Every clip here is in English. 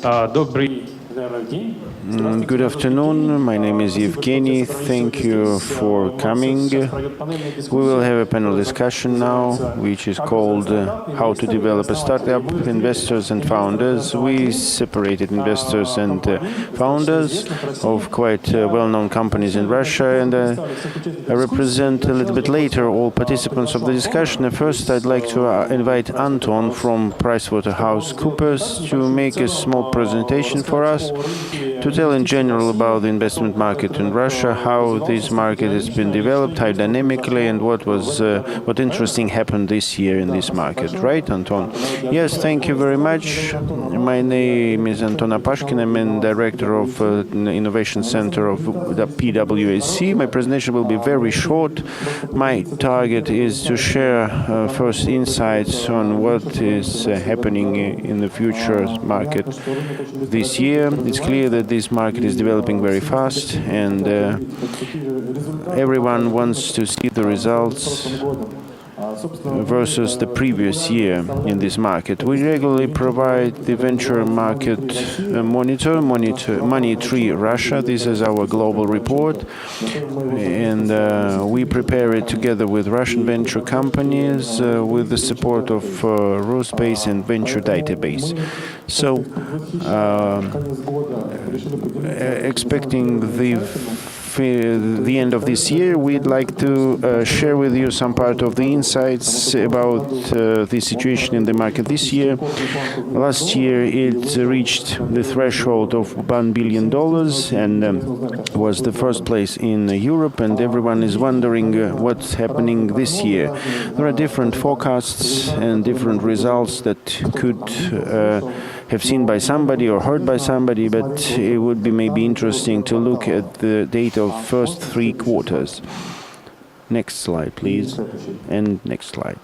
Good afternoon. My name is Evgeny. Thank you for coming. We will have a panel discussion now, which is called How to Develop a Startup, Investors and Founders. We separated investors and founders of quite well-known companies in Russia, and I represent a little bit later all participants of the discussion. First, I'd like to invite Anton from PricewaterhouseCoopers to make a small presentation for us, to tell in general about the investment market in Russia, how this market has been developed, how dynamically, and what interesting happened this year in this market. Right, Anton? Yes, thank you very much. My name is Anton Apashkin. I'm director of the Innovation Center of the PwC. My presentation will be very short. My target is to share first insights on what is happening in the futures market this year. It's clear that this market is developing very fast, and everyone wants to see the results versus the previous year in this market. We regularly provide the venture market monitor Money3 Russia. This is our global report, and we prepare it together with Russian venture companies with the support of Ruspace and Venture Database. So, expecting the end of this year, we'd like to share with you some part of the insights about the situation in the market this year. Last year, it reached the threshold of $1 billion and was the first place in Europe, and everyone is wondering what's happening this year. There are different forecasts and different results that could have seen by somebody or heard by somebody, but it would be maybe interesting to look at the data of first 3 quarters. Next slide, please. And next slide.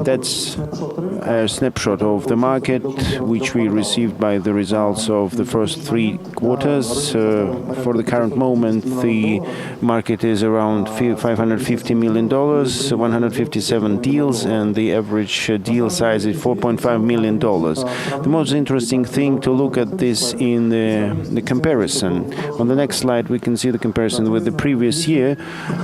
That's a snapshot of the market, which we received by the results of the first 3 quarters. For the current moment, the market is around $550 million, 157 deals, and the average deal size is $4.5 million. The most interesting thing to look at this in the comparison. On the next slide, we can see the comparison with the previous year.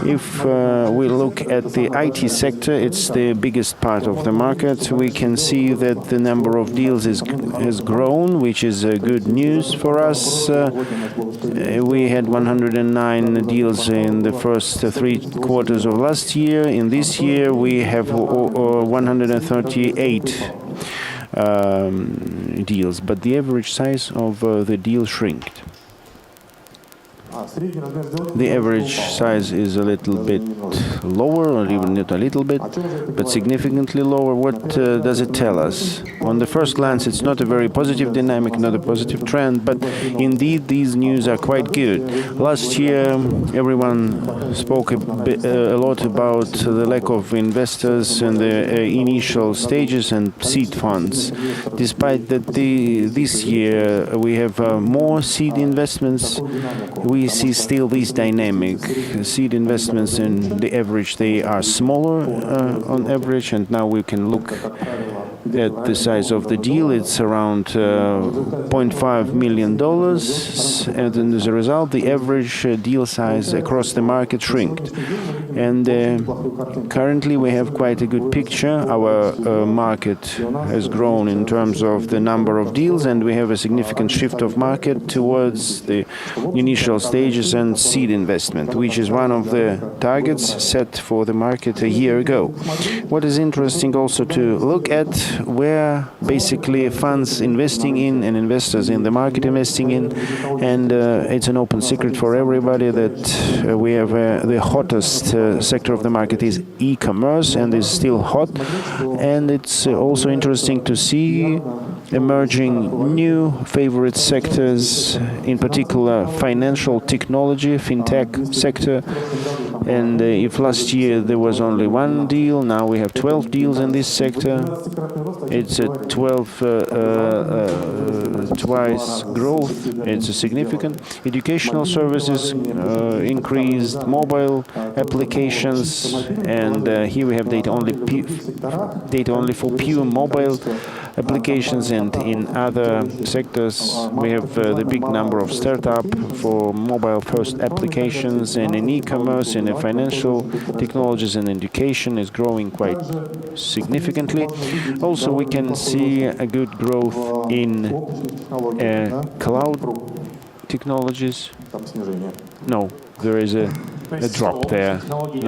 If we look at the IT sector, it's the biggest part of the market. We can see that the number of deals has grown, which is good news for us. We had 109 deals in the first 3 quarters of last year. In this year, we have 138 deals, but the average size of the deal shrinked. The average size is a little bit lower, or even not a little bit, but significantly lower. What does it tell us? On the first glance, it's not a very positive dynamic, not a positive trend, but indeed these news are quite good. Last year, everyone spoke a lot about the lack of investors in the initial stages and seed funds. Despite that, this year we have more seed investments. We see still these dynamic seed investments, in the average they are smaller on average, and now we can look at the size of the deal. It's around $0.5 million, and then as a result, the average deal size across the market shrinked. And currently we have quite a good picture. Our market has grown in terms of the number of deals, and we have a significant shift of market towards the initial stages and seed investment, which is one of the targets set for the market a year ago. What is interesting also to look at, where basically funds investing in and investors in the market investing in, and it's an open secret for everybody that we have the hottest sector of the market is e-commerce, and is still hot. And it's also interesting to see emerging new favorite sectors, in particular financial technology, fintech sector. And if last year there was only 1 deal, now we have 12 deals in this sector. It's a 12 twice growth. It's a significant. Educational services increased, mobile applications, and here we have data only for pure mobile applications, and And in other sectors, we have the big number of startups for mobile-first applications, and in e-commerce, and in financial technologies and education is growing quite significantly. Also, we can see a good growth in cloud technologies. No, there is a drop there.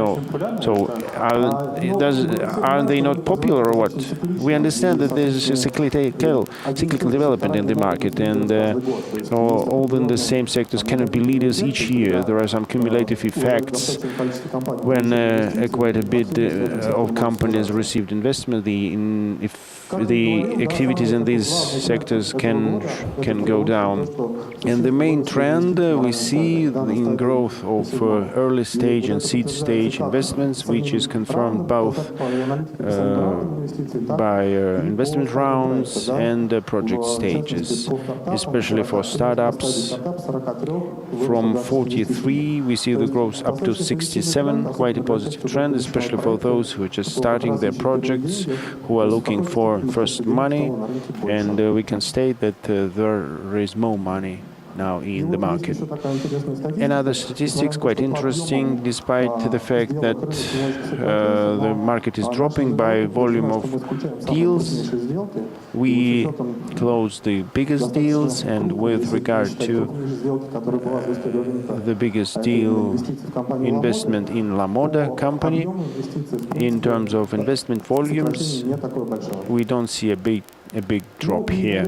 No. So are they not popular or what? We understand that there's a cyclical development in the market, and all in the same sectors cannot be leaders each year. There are some cumulative effects. When quite a bit of companies received investment, if the activities in these sectors can go down. And the main trend we see in growth of early stage and seed stage investments, which is confirmed both by investment rounds and project stages, especially for startups. From 43, we see the growth up to 67, quite a positive trend, especially for those who are just starting their projects, who are looking for first money, and we can state that there is more money now in the market. Another statistics quite interesting, despite the fact that the market is dropping by volume of deals. We closed the biggest deals, and with regard to the biggest deal investment in Lamoda company, in terms of investment volumes, we don't see a big drop here.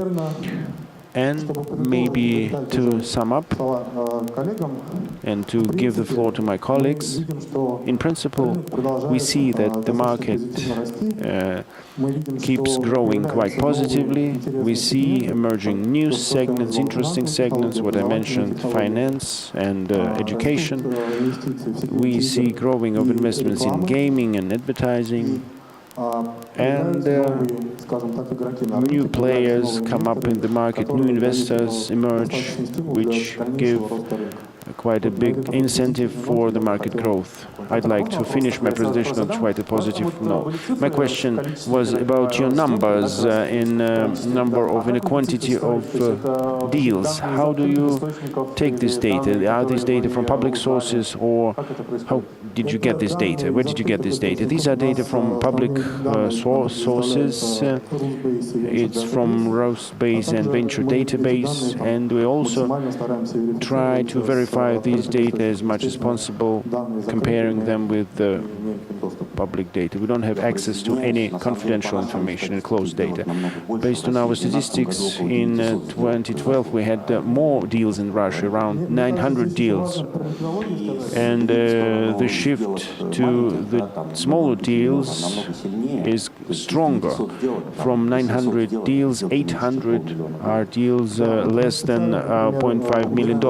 And maybe to sum up and to give the floor to my colleagues, in principle, we see that the market keeps growing quite positively. We see emerging new segments, interesting segments, what I mentioned, finance and education. We see growing of investments in gaming and advertising. And new players come up in the market, new investors emerge, which give quite a big incentive for the market growth. I'd like to finish my presentation on quite a positive note. My question was about your numbers in a quantity of deals. How do you take this data? Are these data from public sources, or how did you get this data? Where did you get this data? These are data from public sources. It's from Rosbase and Venture Database, and we also try to verify these data as much as possible, comparing them with the public data. We don't have access to any confidential information and closed data. Based on our statistics, in 2012 we had more deals in Russia, around 900 deals. And the shift to the smaller deals is stronger. From 900 deals, 800 are deals less than $0.5 million.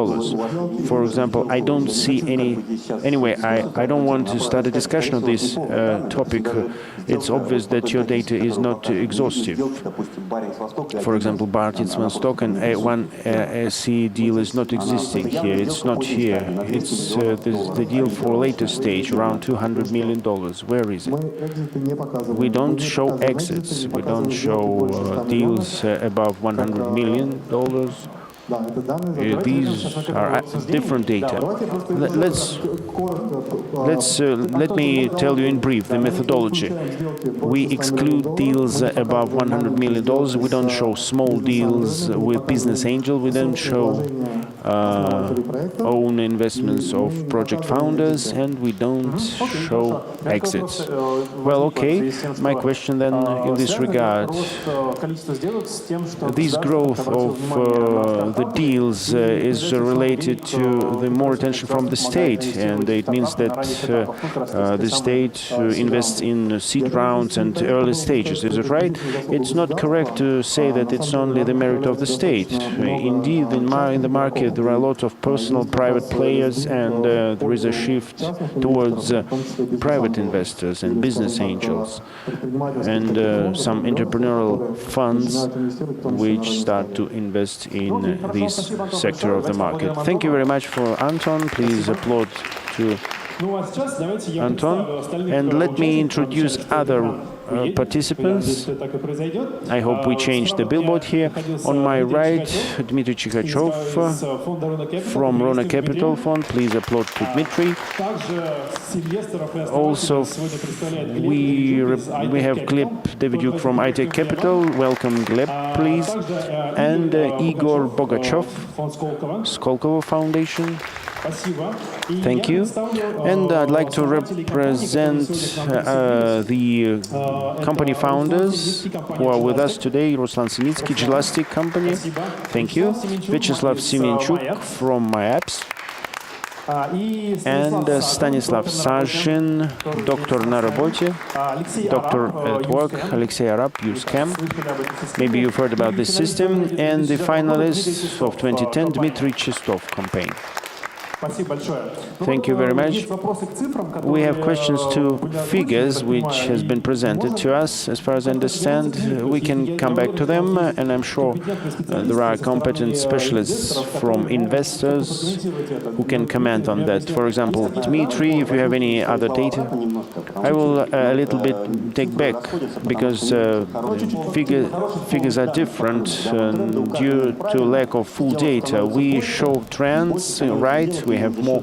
For example, I don't see any... Anyway, I don't want to start a discussion on this topic. It's obvious that your data is not exhaustive. For example, Bartits-Vostok and one SE deal is not existing here. It's not here. It's the deal for later stage, around $200 million. Where is it? We don't show exits. We don't show deals above $100 million. These are different data. Let me tell you in brief the methodology. We exclude deals above $100 million. We don't show small deals with business angel. We don't show own investments of project founders, and we don't show exits. Well, okay. My question then in this regard, this growth of the deals is related to the more attention from the state, and it means that the state invests in seed rounds and early stages. Is it right? It's not correct to say that it's only the merit of the state. Indeed, in the market there are a lot of personal private players, and there is a shift towards private investors and business angels, and some entrepreneurial funds which start to invest in this sector of the market. Thank you very much for Anton. Please applaud to Anton. And let me introduce other participants. I hope we change the billboard here. On my right, Dmitry Chikachov from Rona Capital Fund. Please applaud to Dmitry. Also, we have Gleb Davidyuk from iTech Capital. Welcome, Gleb, please. And Igor Bogachev, Skolkovo Foundation. Thank you. And I'd like to represent the company founders who are with us today. Ruslan Sinitsky, Gelastic Company. Thank you. Vyacheslav Semenchuk from MyApps. And Stanislav Sajin, Doctor na работе, Doctor at Work, Alexey Arab, UseCam. Maybe you've heard about this system. And the finalists of 2010, Dmitry Chistov campaign. Thank you very much. We have questions to figures which has been presented to us. As far as I understand, we can come back to them, and I'm sure there are competent specialists from investors who can comment on that. For example, Dmitry, if you have any other data, I will a little bit take back because figures are different due to lack of full data. We show trends, right? We have more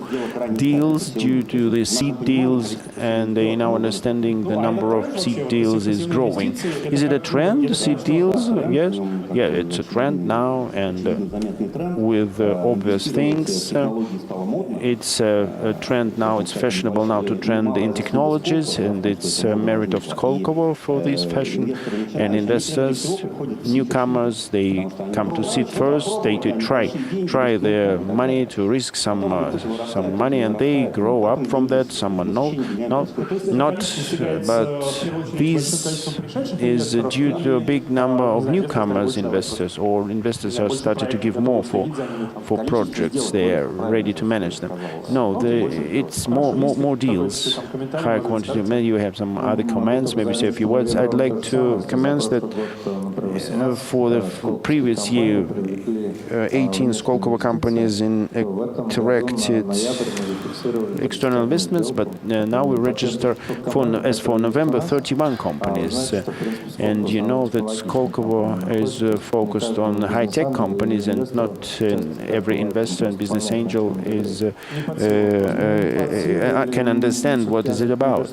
deals due to the seed deals, and in our understanding, the number of seed deals is growing. Is it a trend, seed deals? Yes. Yeah, it's a trend now, and with obvious things. It's a trend now, it's fashionable now to trend in technologies, and it's a merit of Skolkovo for this fashion. And investors, newcomers, they come to seed first, they try their money to risk some money, and they grow up from that. Some are not, but this is due to a big number of newcomers investors, or investors are starting to give more for projects. They are ready to manage them. No, it's more deals, higher quantity. Maybe you have some other comments, maybe say a few words. I'd like to comment that for the previous year, 18 Skolkovo companies attracted external investments, but now we register as for November 31 companies. And you know that Skolkovo is focused on high-tech companies, and not every investor and business angel can understand what is it about.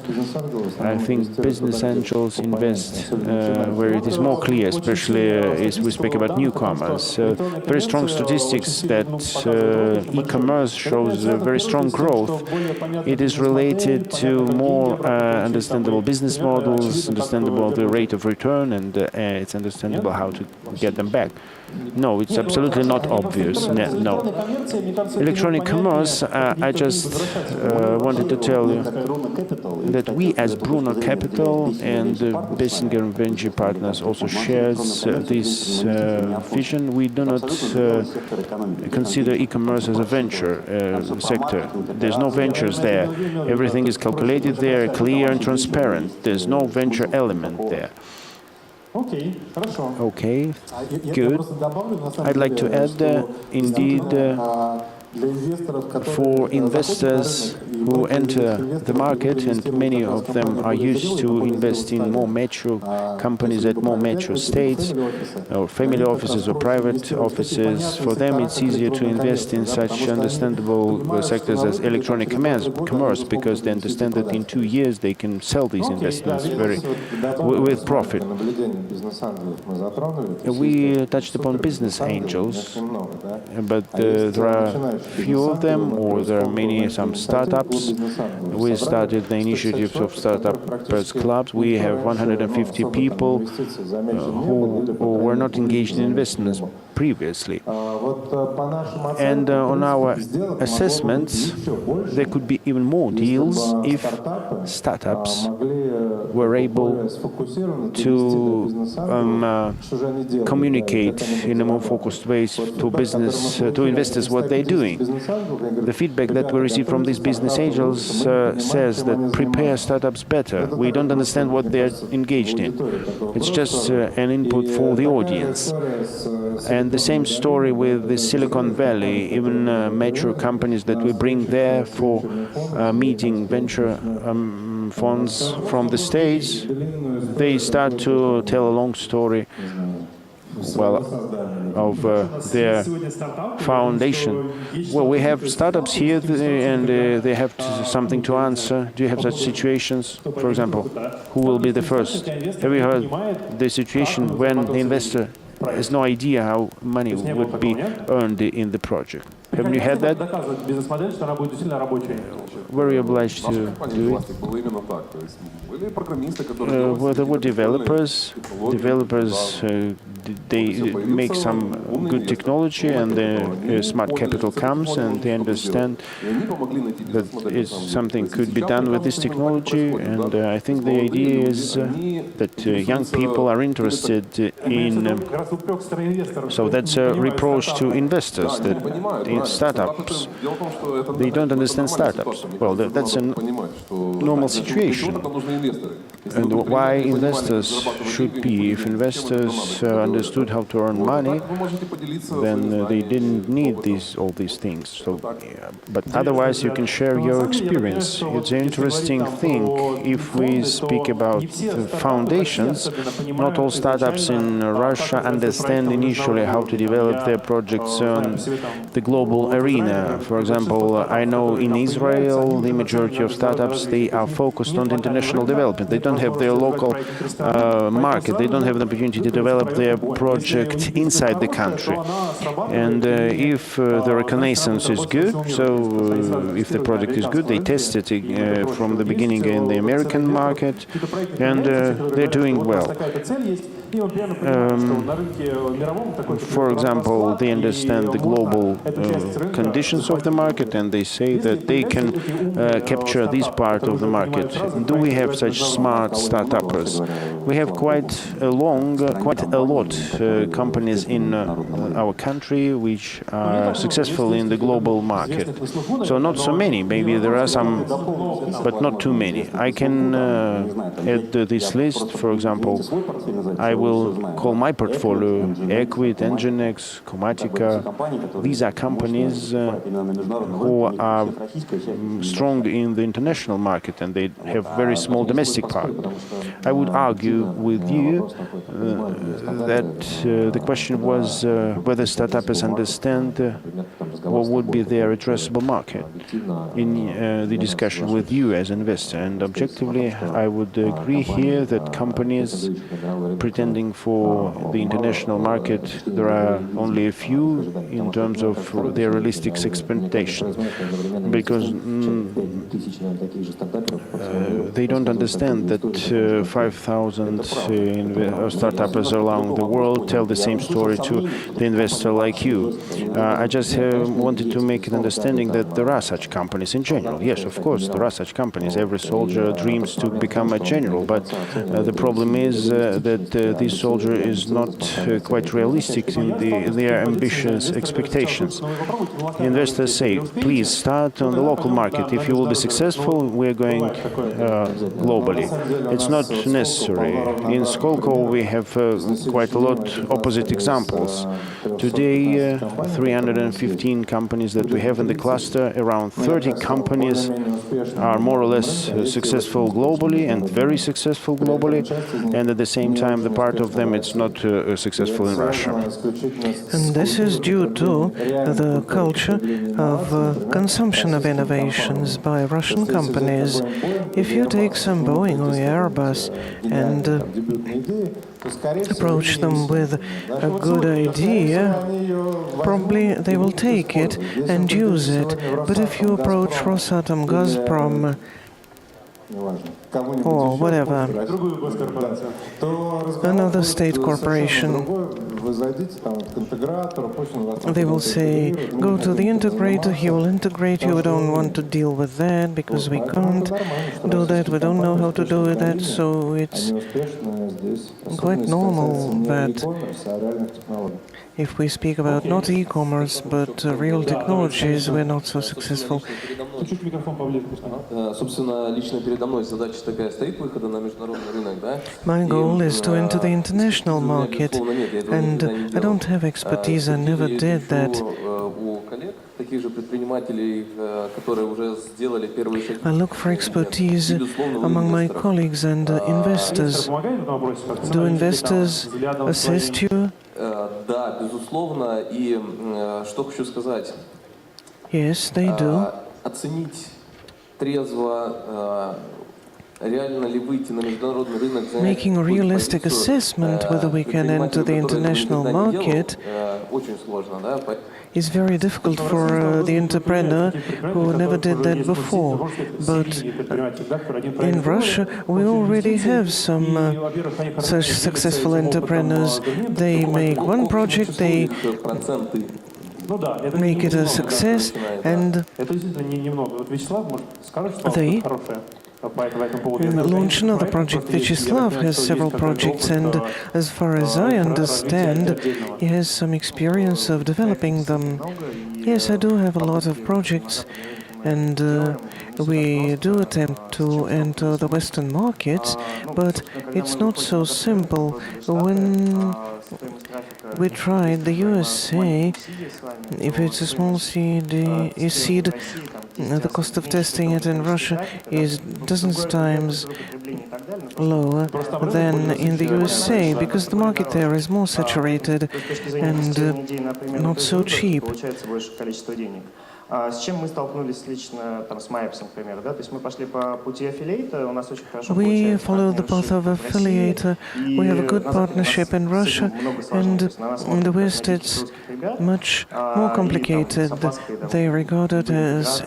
I think business angels invest where it is more clear, especially as we speak about newcomers. Very strong statistics that e-commerce shows very strong growth. It is related to more understandable business models, understandable the rate of return, and it's understandable how to get them back. No, it's absolutely not obvious. No. Electronic commerce, I just wanted to tell you that we as Bruno Capital and Bessinger and Venture Partners also shares this vision. We do not consider e-commerce as a venture sector. There's no ventures there. Everything is calculated there, clear and transparent. There's no venture element there. Okay, good. I'd like to add, indeed, for investors who enter the market, and many of them are used to invest in more mature companies at more mature states, or family offices or private offices. For them, it's easier to invest in such understandable sectors as electronic commerce, because they understand that in 2 years they can sell these investments with profit. We touched upon business angels, but there are few of them, or there are some startups. We started the initiatives of Startups Clubs. We have 150 people who were not engaged in investments previously. And on our assessments, there could be even more deals if startups were able to communicate in a more focused way to investors what they're doing. The feedback that we receive from these business angels says that prepare startups better. We don't understand what they're engaged in. It's just an input for the audience. And the same story with the Silicon Valley, even mature companies that we bring there for meeting venture some funds from the States, they start to tell a long story of their foundation. Well, we have startups here, and they have something to answer. Do you have such situations? For example, who will be the first? Have you heard the situation when the investor has no idea how money would be earned in the project? Haven't you had that? Were you obliged to do it? Well, there were developers. They make some good technology, and the smart capital comes, and they understand that something could be done with this technology. And I think the idea is that young people are interested in. So that's a reproach to investors that in startups they don't understand startups. Well, that's a normal situation. And why investors should be? If investors understood how to earn money, then they didn't need all these things. So, but otherwise, you can share your experience. It's an interesting thing. If we speak about foundations, not all startups in Russia understand initially how to develop their projects on the global arena. For example, I know in Israel, the majority of startups, they are focused on international development. They don't have their local market. They don't have the opportunity to develop their project inside the country. And if the reconnaissance is good, so if the product is good, they test it from the beginning in the American market, and they're doing well. For example, they understand the global conditions of the market, and they say that they can capture this part of the market. Do we have such smart startups? We have quite a lot companies in our country which are successful in the global market. So not so many. Maybe there are some, but not too many. I can add this list. For example, I will call my portfolio Equit, Nginx, Comatica. These are companies who are strong in the international market, and they have very small domestic part. I would argue with you that the question was whether startups understand what would be their addressable market in the discussion with you as an investor. And objectively, I would agree here that companies pretending for the international market, there are only a few in terms of their realistic expectations, because they don't understand that 5,000 startups around the world tell the same story to the investor like you. I just wanted to make an understanding that there are such companies in general. Yes, of course, there are such companies. Every soldier dreams to become a general, but the problem is that this soldier is not quite realistic in their ambitious expectations. Investors say, please start on the local market. If you will be successful, we're going globally. It's not necessary. In Skolkovo, we have quite a lot opposite examples. Today, 315 companies that we have in the cluster, around 30 companies are more or less successful globally and very successful globally, and at the same time, the part of them it's not successful in Russia. And this is due to the culture of consumption of innovations by Russian companies. If you take some Boeing or Airbus and approach them with a good idea, probably they will take it and use it. But if you approach Rosatom, Gazprom, or whatever, another state corporation, they will say, go to the integrator, he will integrate you, we don't want to deal with that because we can't do that, we don't know how to do that, so it's quite normal that if we speak about not e-commerce, but real technologies, we're not so successful. задача такая стоит, выхода на международный рынок, да? My goal is to enter the И international у меня, market, безусловно, нет, я этого and никогда не I делал. don't have expertise, I never Есть did еще, that. у коллег, таких же предпринимателей, которые уже сделали первые шаги. I look for expertise И, безусловно, у among my инвесторов. colleagues and investors. Помогает в этом вопросе? Как Do цена investors взглядом assist своим? you? Да, безусловно. И что хочу сказать. Yes, they do. Оценить трезво, реально ли выйти на международный рынок, занять Making a какую-то realistic позицию, assessment whether we can enter the international market очень сложно, да? is very difficult for the entrepreneur who never did that before. But in Russia, we already have some such successful entrepreneurs. They make one project, they make it a success, and Это действительно немного. Вот Вячеслав, может, скажет, что they хорошее по этому поводу? launch another project. Vyacheslav has several projects, and as far as I understand, he has some experience of developing them. Yes, I do have a lot of projects, and we do attempt to enter the Western markets, but it's not so simple. When we tried the USA, if it's a small seed, the cost of testing it in Russia is dozens times lower than in the USA, because the market there is more saturated and not so cheap. С чем мы столкнулись лично там, с Майпсом, к примеру, да? То есть мы пошли по пути аффилиата, у нас очень хорошо We получается follow the партнершип path of в России, affiliate. We have a good и у нас partnership in с Russia, этим много сложностей. and То есть на нас in смотрят the как West на it's русских ребят, much и more там complicated. с опаской, да, They regard it as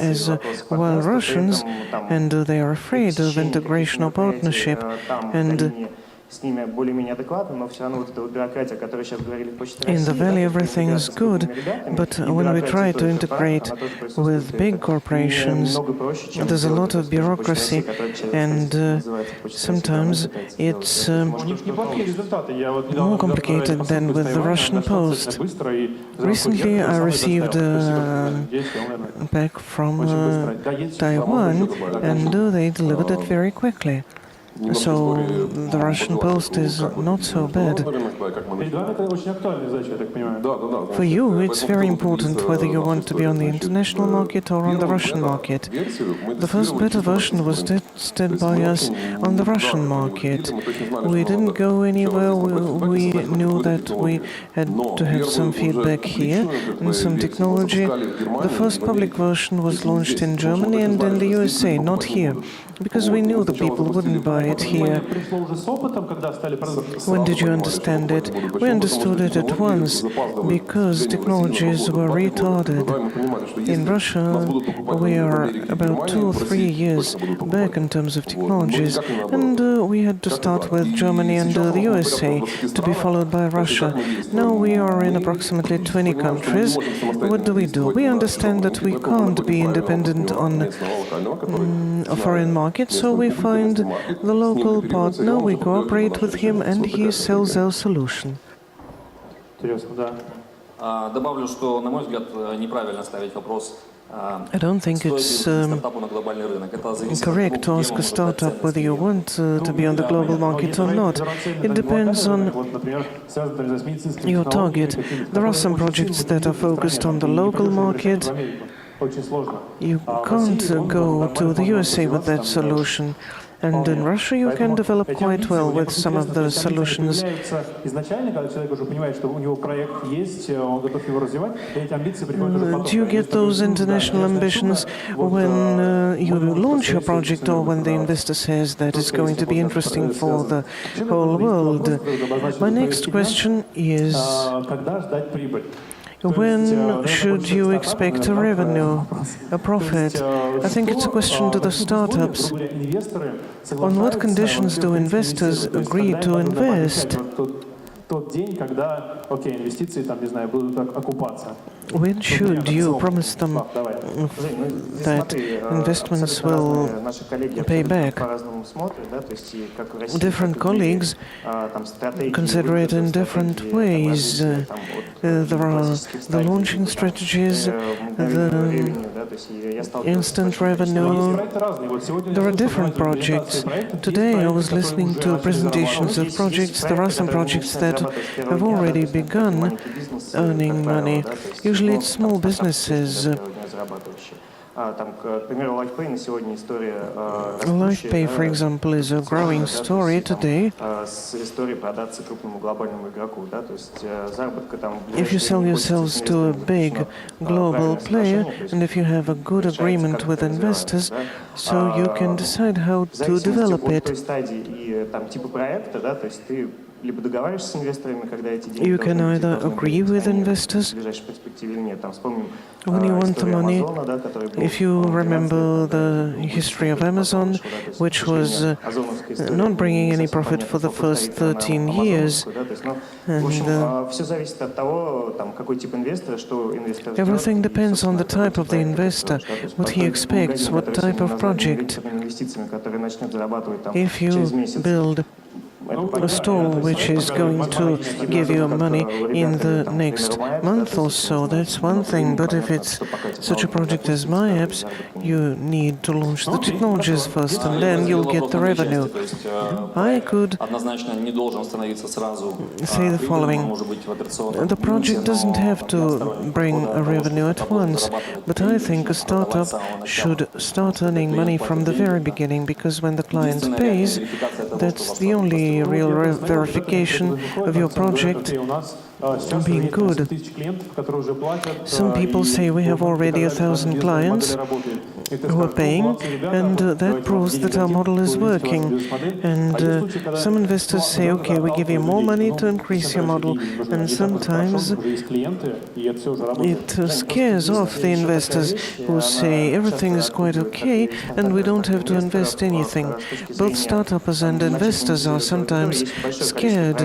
well Russians, and they are afraid of integration or partnership. And с ними более-менее адекватно, но все равно вот эта вот бюрократия, о которой сейчас говорили в Почте in России, the valley everything is good, but when we try to integrate with big corporations, there's a lot of bureaucracy, and sometimes it's Неплохие результаты. Я вот недавно more complicated than with the Russian Post. Recently, I received a pack from Taiwan, and they delivered it very quickly. So the Russian Post is not so bad. Перед вами это очень актуальная задача, я так понимаю. For you, it's very important whether you want to be on the international market or on the Russian market. The first beta version was tested by us on the Russian market. We didn't go anywhere. We knew that we had to have some feedback here and some technology. The first public version was launched in Germany and in the USA, not here, because we knew the people wouldn't buy it here. Пришло уже с опытом, когда стали When did you understand it? We understood it at once, because technologies were retarded. In Russia, we are about 2 or 3 years back in terms of technologies, and we had to start with Germany and the USA to be followed by Russia. Now we are in approximately 20 countries. What do? We understand that we can't be independent on a foreign market, so we find the local partner, we cooperate with him, and he sells our solution. Интересно, да. Добавлю, что, на мой взгляд, неправильно ставить вопрос, I don't think it's стартапу на глобальный рынок. Это зависит от correct to того, ask где a он может дать startup whether you want to be on the global market or not. It depends on your target. There are some projects that are focused on the local market. You can't go to the USA with that solution. And in Russia, you can develop quite well with some of those solutions. Do you get those international ambitions when you launch your project or when the investor says that it's going to be interesting for the whole world? My next question is, when should you expect a revenue, a profit? I think it's a question to the startups. On what conditions do investors agree to invest? When should you promise them that investments will pay back? Different colleagues consider it in different ways. There are the launching strategies, the да, то есть я сталкивался с instant большим количеством revenue. Проекты разные. Вот сегодня There are я слушал different на презентации projects. проектов. Есть Today I проекты, was которые listening уже to начали presentations зарабатывать. of projects. There are some projects that have already begun earning money. Usually it's small businesses. Там, к примеру, LifePay на сегодня история LifePay, for example, is a growing story today. с историей продаться крупному глобальному игроку, да, то есть заработка там. If you sell yourselves to a big global player, and if you have a good agreement with investors, so you can decide how to develop От той it. стадии и там типа проекта, да, то есть ты либо договариваешься с инвесторами, когда эти деньги You can either должны agree быть, with они investors в ближайшей перспективе или нет. Там вспомним when you want the историю money. Амазона, да, который был, If you по-моему, 12 remember лет, the да, history of Amazon, which was not bringing any profit for the first 13 years, and все зависит от того, там, какой тип инвестора, что инвестор ждет, everything и, depends on the собственно, type of the какой тип investor, проекта ты строишь, да, то есть what he той expects, компании, what которая type сегодня of названа project. венчурными инвестициями, который начнет зарабатывать там If через you месяц. build a store which is going to give you money in the next month or so, that's one thing. But if it's such a project as MyApps, you need to launch the technologies first, and then you'll get the revenue. То есть I could однозначно не должен становиться сразу say the following. может быть в операционном The project doesn't have to bring a revenue at once, but I think a startup should start earning money from the very beginning, because when the client pays, that's the only real verification of your project being good. Some people say we have already 1,000 clients who are paying, and that proves that our model is working. And some investors say, okay, we give you more money to increase your model, and sometimes it scares off the investors who say everything is quite okay and we don't have to invest anything. Both startups and investors are sometimes scared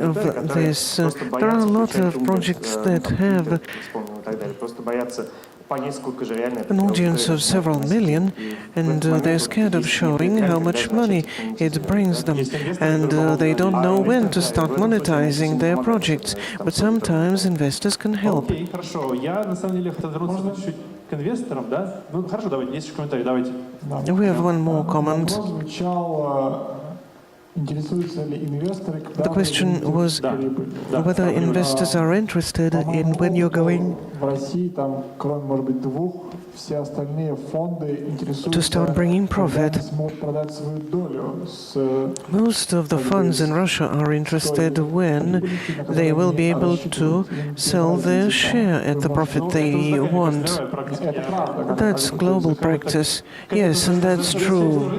of this. There are a lot of projects that have an audience of several million, and they're scared of showing how much money it brings them, and they don't know when to start monetizing their projects. But sometimes investors can help. Окей, хорошо. Я на самом деле хотел вернуться чуть-чуть к инвесторам, да? Ну хорошо, давайте, есть еще комментарий, давайте. We have one more comment. The question was whether investors are interested in when you're going to start bringing profit. Most of the funds in Russia are interested when they will be able to sell their share at the profit they want. That's global practice. Yes, and that's true.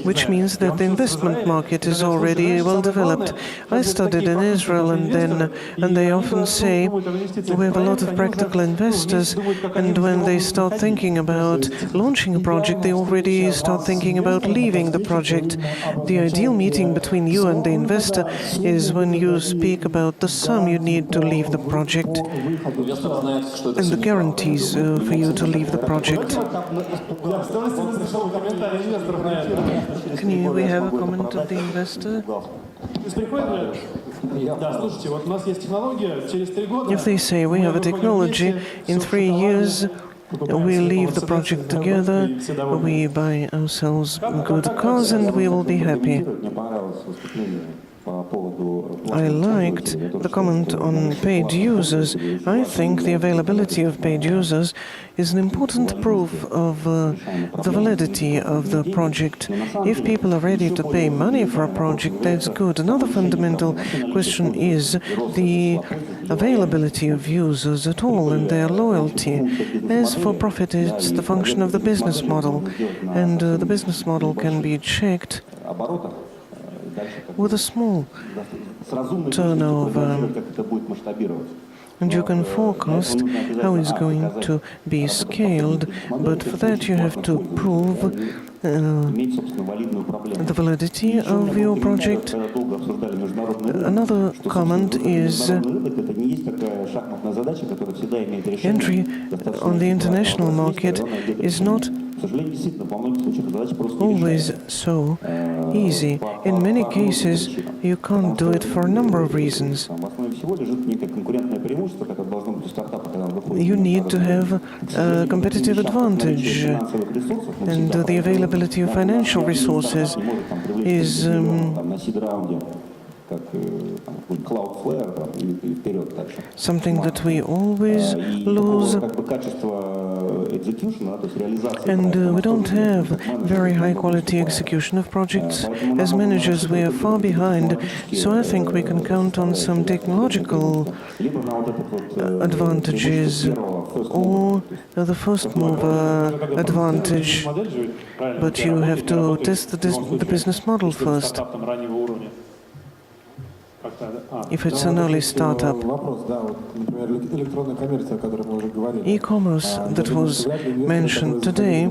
Which means that the investment market is already well developed. I studied in Israel, and they often say we have a lot of practical investors, and when they start thinking about launching a project, they already start thinking about leaving the project. The ideal meeting between you and the investor is when you speak about the sum you need to leave the project and the guarantees for you to leave the project. We have a comment of the investor? If they say we have a technology, in 3 years we leave the project together, we buy ourselves good cars, and we will be happy. I liked the comment on paid users. I think the availability of paid users is an important proof of the validity of the project. If people are ready to pay money for a project, that's good. Another fundamental question is the availability of users at all and their loyalty. As for profit, it's the function of the business model, and the business model can be checked with a small turnover, and you can forecast how it's going to be scaled, but for that you have to prove the validity of your project. Another comment is entry on the international market is not always so easy. In many cases, you can't do it for a number of reasons. You need to have a competitive advantage, and the availability of financial resources is something that we always lose. And we don't have very high quality execution of projects. As managers, we are far behind. So I think we can count on some technological advantages or the first mover advantage. But you have to test the business model first. If it's an early startup. E-commerce that was mentioned today,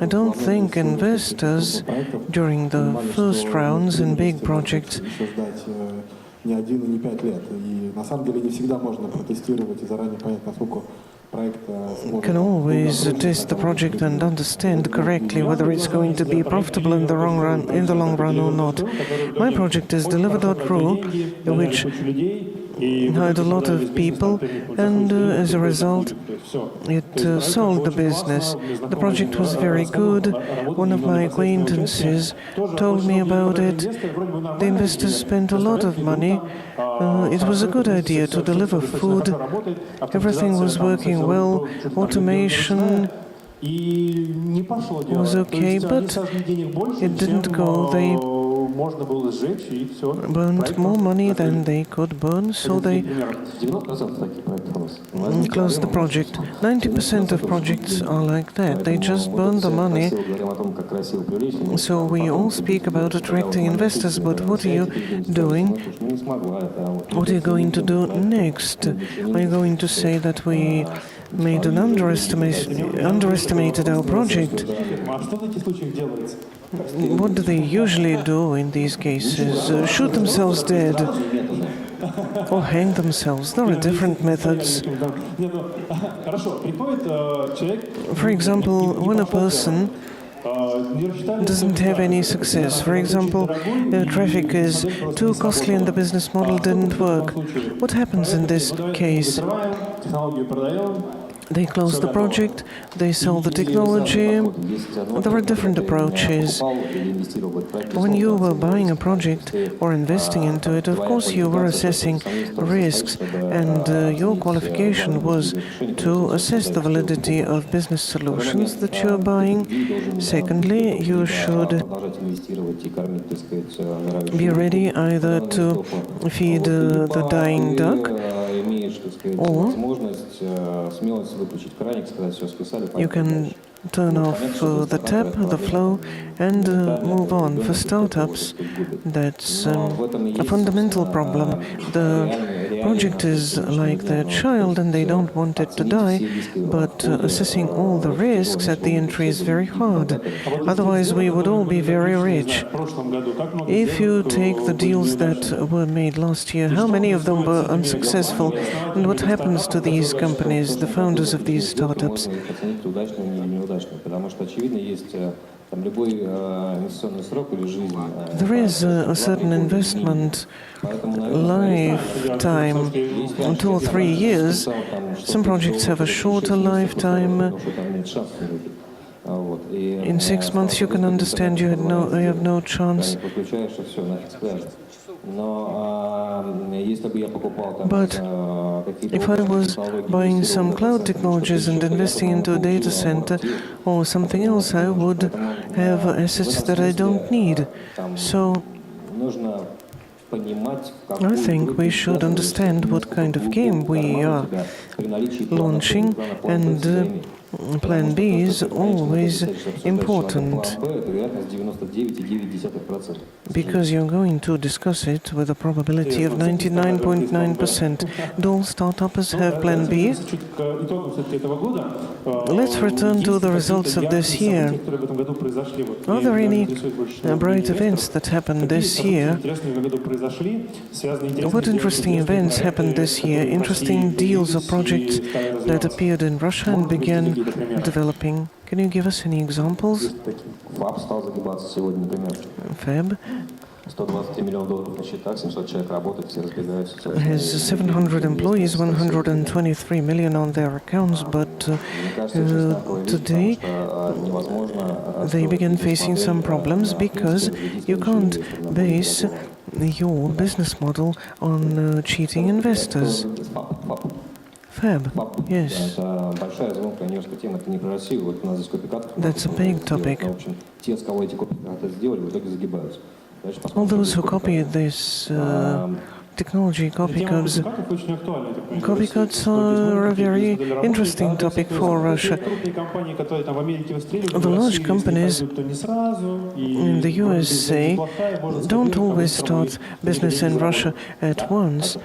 I don't think investors during the first rounds in big projects can always test the project and understand correctly whether it's going to be profitable in the long run or not. My project is Deliver.ru, which hired a lot of people, and as a result, it sold the business. The project was very good. One of my acquaintances told me about it. The investors spent a lot of money. It was a good idea to deliver food. Everything was working well. Automation was okay, but it didn't go. They burned more money than they could burn, so they closed the project. 90% of projects are like that. They just burn the money. So we all speak about attracting investors, but what are you doing? What are you going to do next? Are you going to say that we made an underestimated our project? What do they usually do in these cases? Shoot themselves dead or hang themselves. There are different methods. For example, when a person doesn't have any success. For example, traffic is too costly and the business model didn't work. What happens in this case? They close the project, they sell the technology. There are different approaches. When you were buying a project or investing into it, of course you were assessing risks, and your qualification was to assess the validity of business solutions that you are buying. Secondly, you should be ready either to feed the dying duck, or you can turn off the tap, the flow, and move on. For startups, that's a fundamental problem. The project is like their child and they don't want it to die, but assessing all the risks at the entry is very hard. Otherwise, we would all be very rich. If you take the deals that were made last year, how many of them were unsuccessful? And what happens to these companies, the founders of these startups? There is a certain investment lifetime, 2 or 3 years. Some projects have a shorter lifetime. In 6 months you can understand you have no chance. But if I was buying some cloud technologies and investing into a data center or something else, I would have assets that I don't need. So I think we should understand what kind of game we are launching, and Plan B is always important, because you're going to discuss it with a probability of 99.9%. Do all startups have Plan B? Let's return to the results of this year. Are there any bright events that happened this year? What interesting events happened this year? Interesting deals or projects that appeared in Russia and began какие-то примеры? developing. Can you give us any examples? ФАБ стал загибаться сегодня, например. FAB 123 миллиона долларов на счетах, 700 человек работает, все разбегаются. has 700 employees, 123 million on their accounts, but today they begin facing some problems because you can't base your business model on cheating investors. FAB, yes. Это большая звонкая нью-йоркская тема, это не про Россию. Вот у нас здесь копикат. That's a big topic. В общем, те, с кого эти копикаты сделали, в итоге загибаются. Дальше All посмотрим, those who что copied this technology, Тема copycats, копикатов очень актуальна, я так понимаю. copycats are a very interesting topic for Russia. Крупные компании, которые там в Америке выстреливают, The в large России, если companies пойдут, то не сразу, и in the USA неплохая, можно don't сказать, always потому start что business in Russia at once.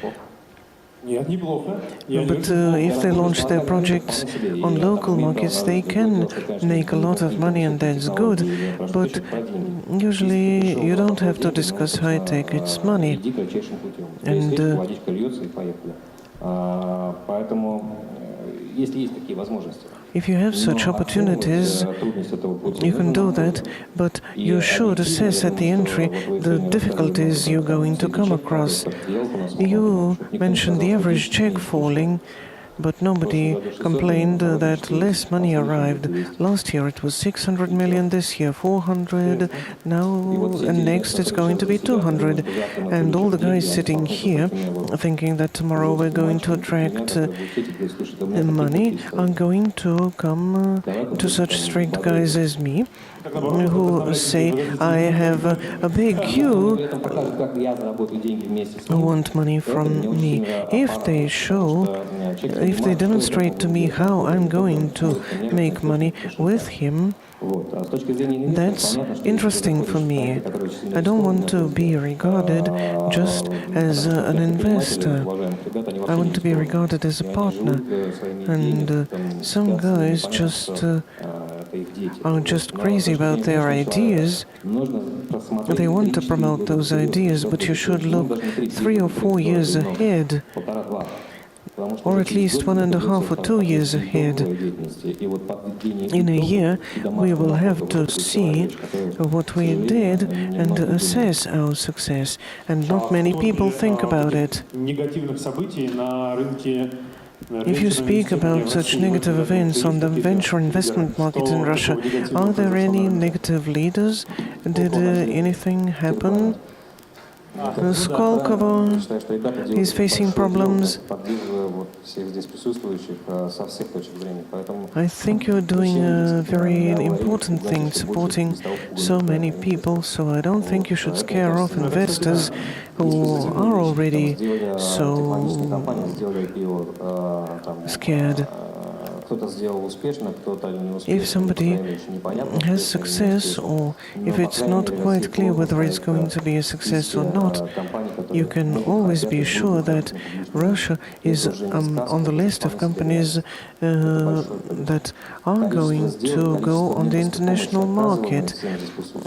Нет, неплохо. Я не But if they launch their projects on local markets, they can make a lot of money, and that's good. But usually you don't have to discuss high tech, it's money. иди кратчайшим путем. And, Здесь водичка льется и поехали. Поэтому, если есть такие возможности, If you have such opportunities, трудность этого пути, you can do that, but you should assess at the entry the difficulties you're going to come across. You mentioned the average check falling, but nobody complained that less money arrived. Last year it was 600 million, this year 400, now and next it's going to be 200. And all the guys sitting here thinking that tomorrow we're going to attract money are going to come to such strict guys as me, who say, I have a big queue who want money from me. If they show, if they demonstrate to me how I'm going to make money with him, that's interesting for me. I don't want to be regarded just as an investor. I want to be regarded as a partner. And some guys just are just crazy about their ideas. They want to promote those ideas, but you should look 3 or 4 years ahead, or at least 1.5 or 2 years ahead. In a year, we will have to see what we did and assess our success, and not many people think about it. негативных событий на рынке. If you speak about such negative events on the venture investment market in Russia, are there any negative leaders? Did anything happen? Skolkovo is facing problems. I think you're doing a very important thing, supporting so many people, so I don't think you should scare off investors who are already so scared. If somebody has success, or if it's not quite clear whether it's going to be a success or not, you can always be sure that Russia is on the list of companies that are going to go on the international market.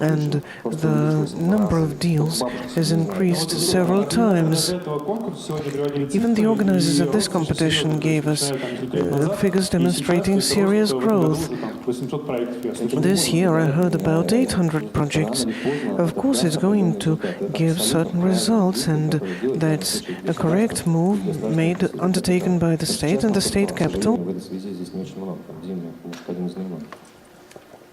And the number of deals has increased several times. Even the organizers of this competition gave us figures demonstrating serious growth. This year I heard about 800 projects. Of course, it's going to give certain results, and that's a correct move undertaken by the state and the state capital.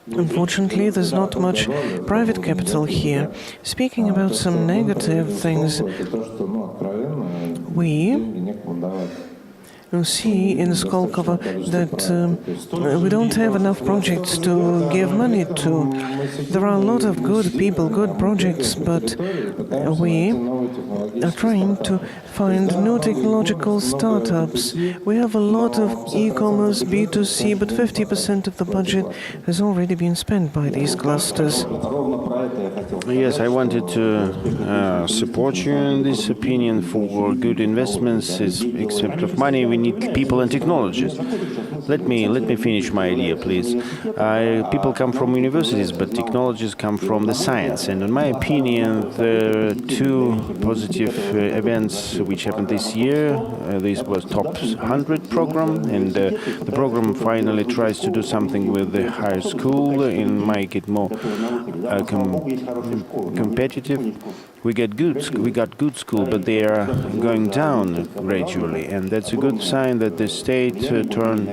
Unfortunately, there's not much private capital here. Speaking about some negative things, we see in Skolkovo that we don't have enough projects to give money to. There are a lot of good people, good projects, but we are trying to find new technological startups. We have a lot of e-commerce, B2C, but 50% of the budget has already been spent by these clusters. Yes, I wanted to support you in this opinion. For good investments, except of money, we need people and technologies. Let me finish my idea, please. People come from universities, but technologies come from the science. And in my opinion, the two positive events which happened this year, this was Top 100 program, and the program finally tries to do something with the higher school and make it more competitive. We got good school, but they are going down gradually, and that's a good sign that the state turned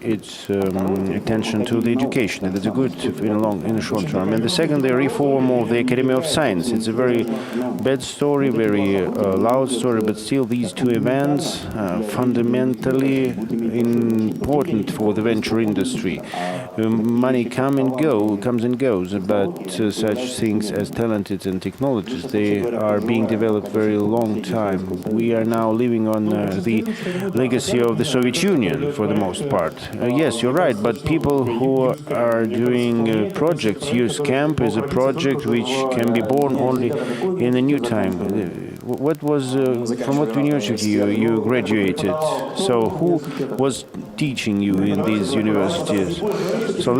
its attention to the education. And that's a good in the short term. And the second, the reform of the Academy of Science. It's a very bad story, very loud story, but still these two events are fundamentally important for the venture industry. Money comes and goes, but such things as talented and technologies, they are being developed very long time. We are now living on the legacy of the Soviet Union for the most part. Yes, you're right, but people who are doing projects use CAMP as a project which can be born only in a new time. What was, from what university you graduated? So who was teaching you in these universities? So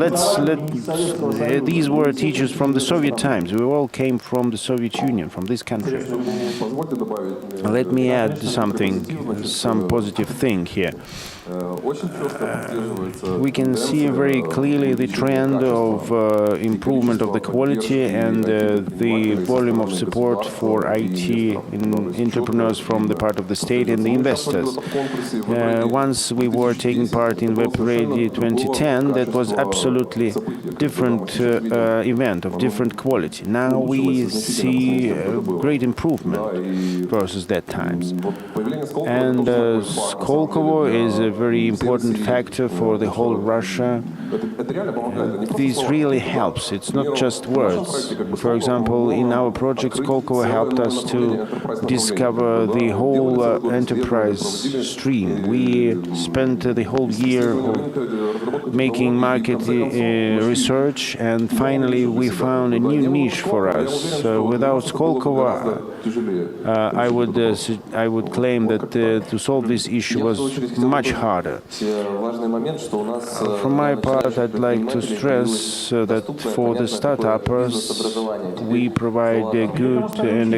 these were teachers from the Soviet times. We all came from the Soviet Union, from this country. Let me add some positive thing here. We can see very clearly the trend of improvement of the quality and the volume of support for IT entrepreneurs from the part of the state and the investors. Once we were taking part in Web Ready 2010, that was absolutely different event of different quality. Now we see great improvement versus that times. And Skolkovo is a very important factor for the whole Russia. This really helps. It's not just words. For example, in our project, Skolkovo helped us to discover the whole enterprise stream. We spent the whole year making market research, and finally we found a new niche for us. Without Skolkovo, I would claim that to solve this issue was much harder. From my part, I'd like to stress that for the startuppers, we provide a good and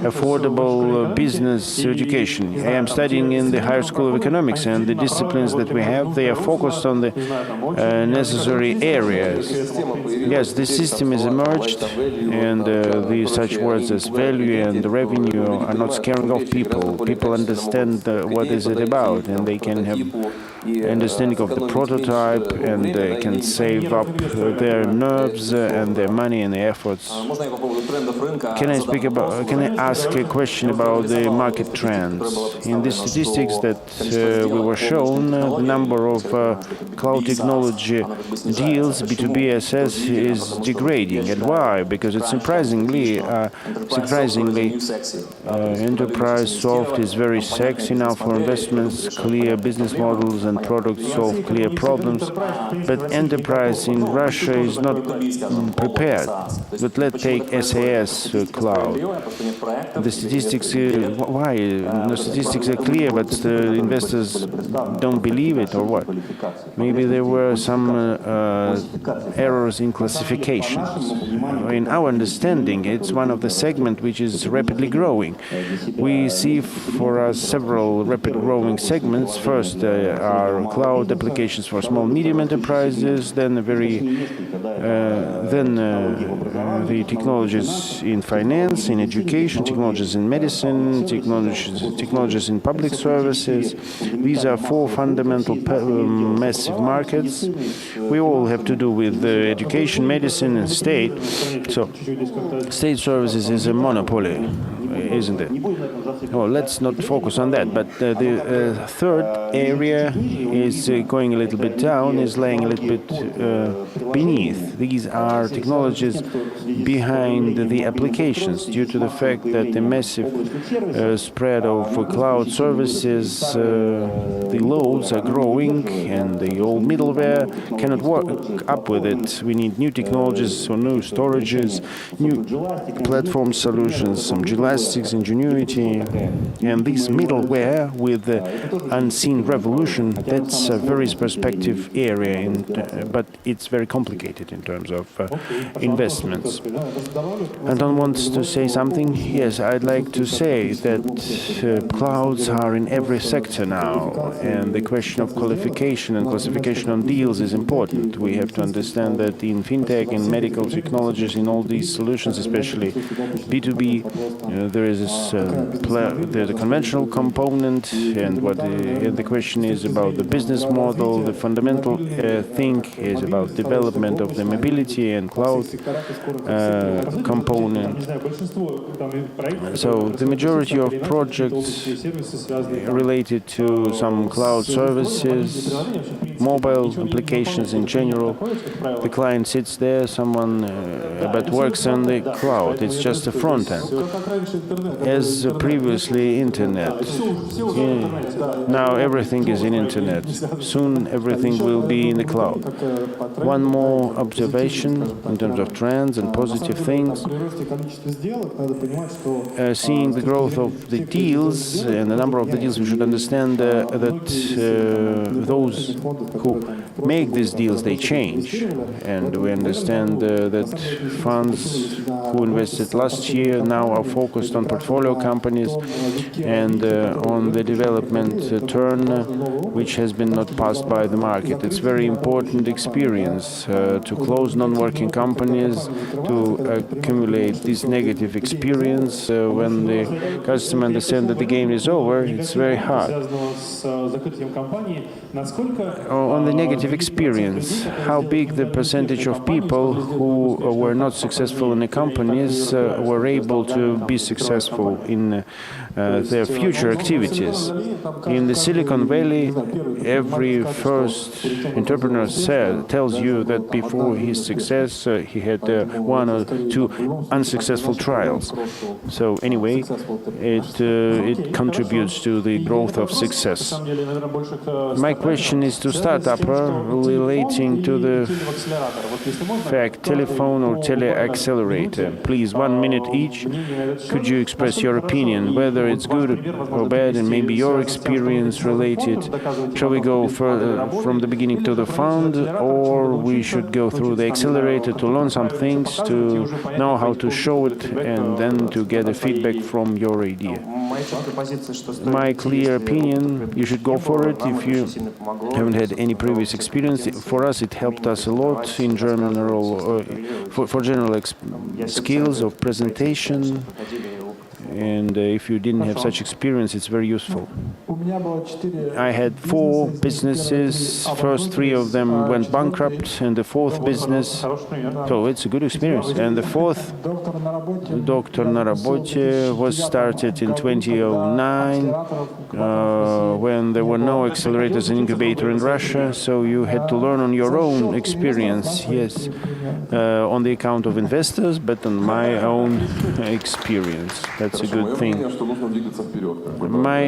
affordable business education. I am studying in the Higher School of Economics, and the disciplines that we have, they are focused on the necessary areas. Yes, the system is emerged, and the such words as value and revenue are not scaring off people. People understand what is it about, and they can have understanding of the prototype, and they can save up their nerves and their money and their efforts. Can I ask a question about the market trends? In the statistics that we were shown, the number of cloud technology deals, B2B is degrading. And why? Because it's surprisingly, enterprise soft is very sexy now for investments, clear business models and products solve clear problems, but enterprise in Russia is not prepared. But let's take SAS cloud. The statistics, why? The statistics are clear, but the investors don't believe it, or what? Maybe there were some errors in classifications. In our understanding, it's one of the segments which is rapidly growing. We see for us several rapid growing segments. First are cloud applications for small medium enterprises, then the technologies in finance, in education, technologies in medicine, technologies in public services. These are four fundamental massive markets. We all have to do with education, medicine, and state. So, state services is a monopoly, isn't it? Oh, let's not focus on that. But the third area is going a little bit down, is laying a little bit beneath. These are technologies behind the applications due to the fact that the massive spread of cloud services, the loads are growing and the old middleware cannot work up with it. We need new technologies, so new storages, new platform solutions, some gymnastics, ingenuity, and this middleware with the unseen revolution, that's a very perspective area, but it's very complicated in terms of investments. Anton wants to say something? Yes, I'd like to say that clouds are in every sector now, and the question of qualification and classification on deals is important. We have to understand that in fintech, in medical technologies, in all these solutions, especially B2B, there's a conventional component, and the question is about the business model. The fundamental thing is about development of the mobility and cloud component. So the majority of projects related to some cloud services, mobile applications in general, the client sits there, someone but works on the cloud. It's just a front end. As previously internet. Now everything is in internet. Soon everything will be in the cloud. One more observation in terms of trends and positive things. Seeing the growth of the deals and the number of the deals, we should understand that those who make these deals, they change. And we understand that funds who invested last year now are focused on portfolio companies and on the development turn, which has been not passed by the market. It's very important experience to close non-working companies, to accumulate this negative experience. When the customer understands that the game is over, it's very hard. On the negative experience, how big the percentage of people who were not successful in the companies were able to be successful in their future activities. In the Silicon Valley, every first entrepreneur tells you that before his success, he had one or two unsuccessful trials. So anyway, it contributes to the growth of success. My question is to startupper relating to the fact telephone or teleaccelerator. Please, 1 minute each. Could you express your opinion, whether it's good or bad, and maybe your experience related? Shall we go further from the beginning to the fund, or we should go through the accelerator to learn some things, to know how to show it, and then to get a feedback from your idea? My clear opinion, you should go for it if you haven't had any previous experience. For us, it helped us a lot in general, for general skills of presentation. And if you didn't have such experience, it's very useful. I had 4 businesses. First 3 of them went bankrupt, and the 4th business, so it's a good experience. And the 4th, Doctor na Rabote, was started in 2009 when there were no accelerators and incubator in Russia, so you had to learn on your own experience, yes, on the account of investors, but on my own experience. That's a good thing. My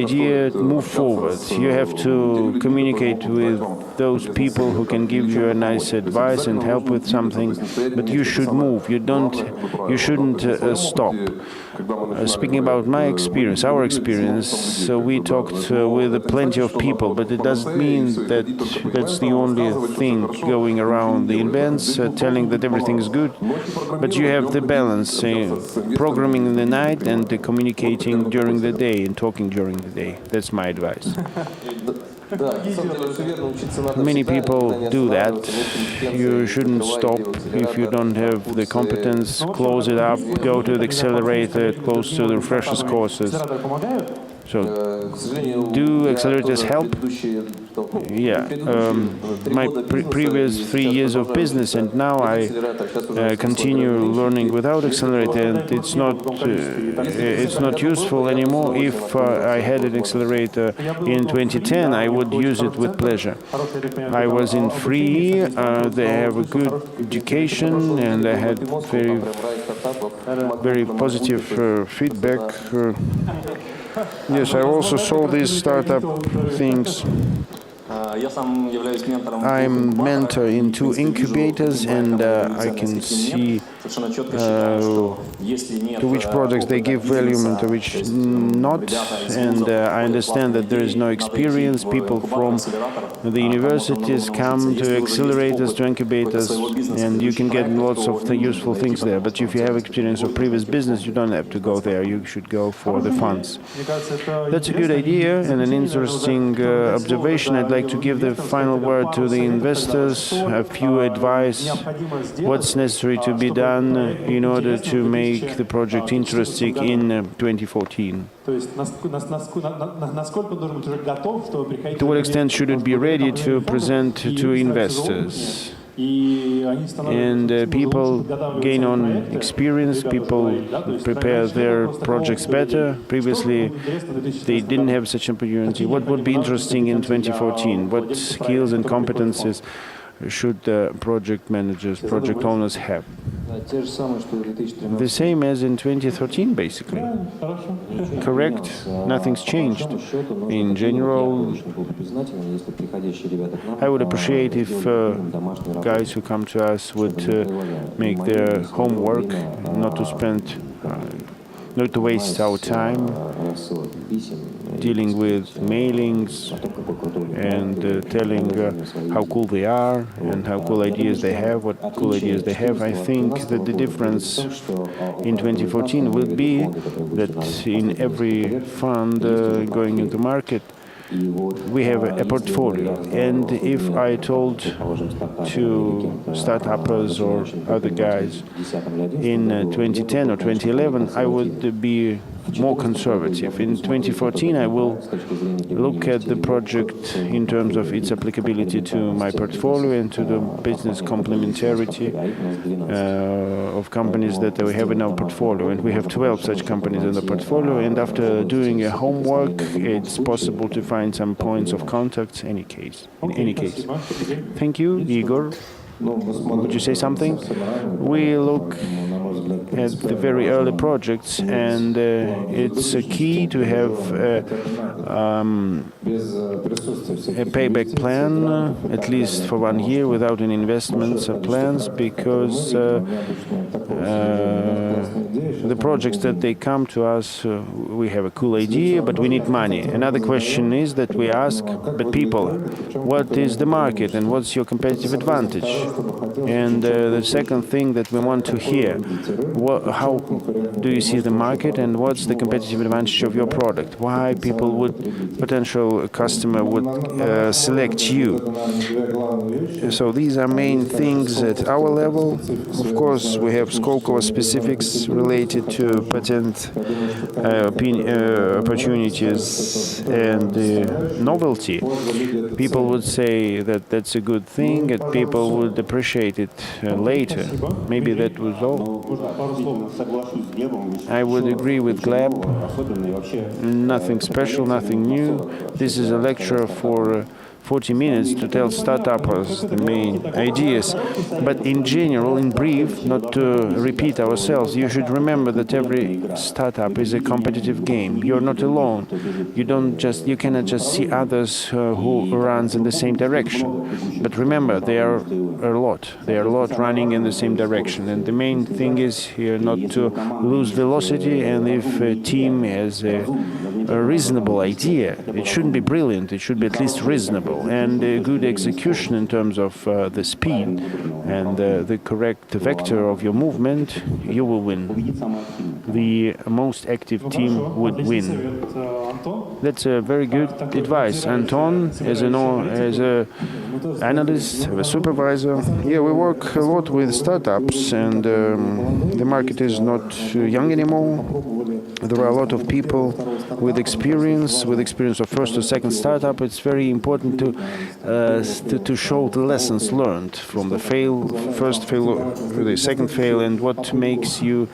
idea, move forward. You have to communicate with those people who can give you a nice advice and help with something, but you should move. You shouldn't stop. Speaking about my experience, our experience, so we talked with plenty of people, but it doesn't mean that that's the only thing going around the events, telling that everything is good, but you have the balance, programming in the night and communicating during the day and talking during the day. That's my advice. Many people do that. You shouldn't stop if you don't have the competence. Close it up, go to the accelerator, close to the refreshers courses. So, К сожалению, do я accelerators тоже help? предыдущие, Yeah, my previous 3 years of business, and now I continue learning without accelerator, and it's not useful anymore. If I had an accelerator in 2010, I would use it with pleasure. I was in free, they have a good education, and I had very positive feedback. Yes, I also saw these startup things. Я сам являюсь ментором. I'm mentor in 2 incubators, and I can see Совершенно четко считаю, что если нет to which projects they give value and to which not. And I understand that there is no experience. People from the universities come to accelerators, to incubators, and you can get lots of useful things there. But if you have experience of previous business, you don't have to go there. You should go for the funds. That's a good idea and an interesting observation. I'd like to give the final word to the investors, a few advice, what's necessary to be done in order to make the project interesting in 2014. То есть насколько он должен быть уже готов, чтобы приходить... To what extent should it be ready to present to investors? And people gain on experience, people prepare their projects better. Previously, they didn't have such an opportunity. What would be interesting in 2014? What skills and competences should project managers, project owners have? The same as in 2013, basically. Correct? Nothing's changed. In general, I would appreciate if guys who come to us would make their homework, not to waste our time dealing with mailings and telling how cool they are and how cool ideas they have, what cool ideas they have. I think that the difference in 2014 will be that in every fund going into market, we have a portfolio, and if I told to start-uppers or other guys in 2010 or 2011, I would be more conservative. In 2014, I will look at the project in terms of its applicability to my portfolio and to the business complementarity of companies that we have in our portfolio. And we have 12 such companies in the portfolio, and after doing a homework, it's possible to find some points of contact in any case. Thank you, Igor. Would you say something? We look at the very early projects, and it's a key to have a payback plan, at least for 1 year, without any investments or plans, because the projects that they come to us, we have a cool idea, but we need money. Another question is that we ask, but people, what is the market and what's your competitive advantage? And the second thing that we want to hear, how do you see the market and what's the competitive advantage of your product? Why potential customer would select you? So these are main things at our level. Of course, we have Skolkovo specifics related to patent opportunities and novelty. People would say that that's a good thing, and people would appreciate it later. Maybe that was all. I would agree with Gleb. Nothing special, nothing new. This is a lecture for 40 minutes to tell startuppers the main ideas. But in general, in brief, not to repeat ourselves, you should remember that every startup is a competitive game. You're not alone. You cannot just see others who runs in the same direction. But remember, there are a lot. There are a lot running in the same direction. And the main thing is here not to lose velocity. And if a team has a reasonable idea, it shouldn't be brilliant. It should be at least reasonable. And good execution in terms of the speed and the correct vector of your movement, you will win. The most active team would win. That's a very good advice. Anton, as an analyst, a supervisor, yeah, we work a lot with startups, and the market is not young anymore. there are a lot of people with experience of first or second startup. It's very important to show the lessons learned from the first fail, the second fail, and what makes you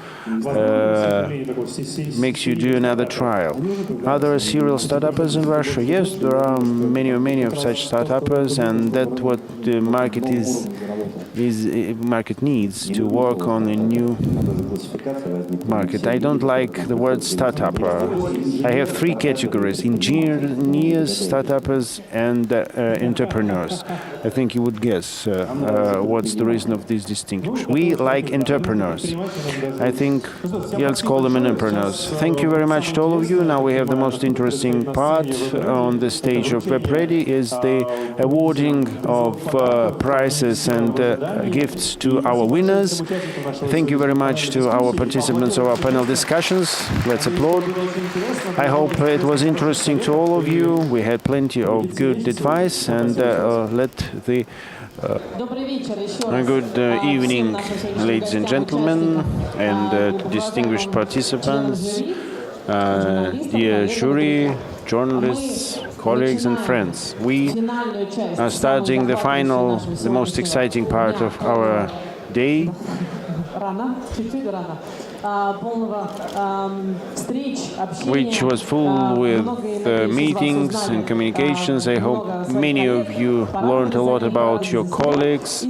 do another trial. Are there serial startups in Russia? Yes, there are many of such startups, and that's what the market market needs to work on a new market. I don't like the word startup. I have three categories: engineers, startups, and entrepreneurs. I think you would guess what's the reason of this distinction. We like entrepreneurs. I think, yeah, let's call them entrepreneurs. Thank you very much to all of you. Now we have the most interesting part on the stage of WebReady is the awarding of prizes and gifts to our winners. Thank you very much to our participants of our panel discussions. Let's applaud. I hope it was interesting to all of you. We had plenty of good advice, and good evening, ladies and gentlemen, and distinguished participants, dear jury, journalists, colleagues and friends. We are starting the most exciting part of our day. Which was full with meetings and communications. I hope many of you learned a lot about your colleagues.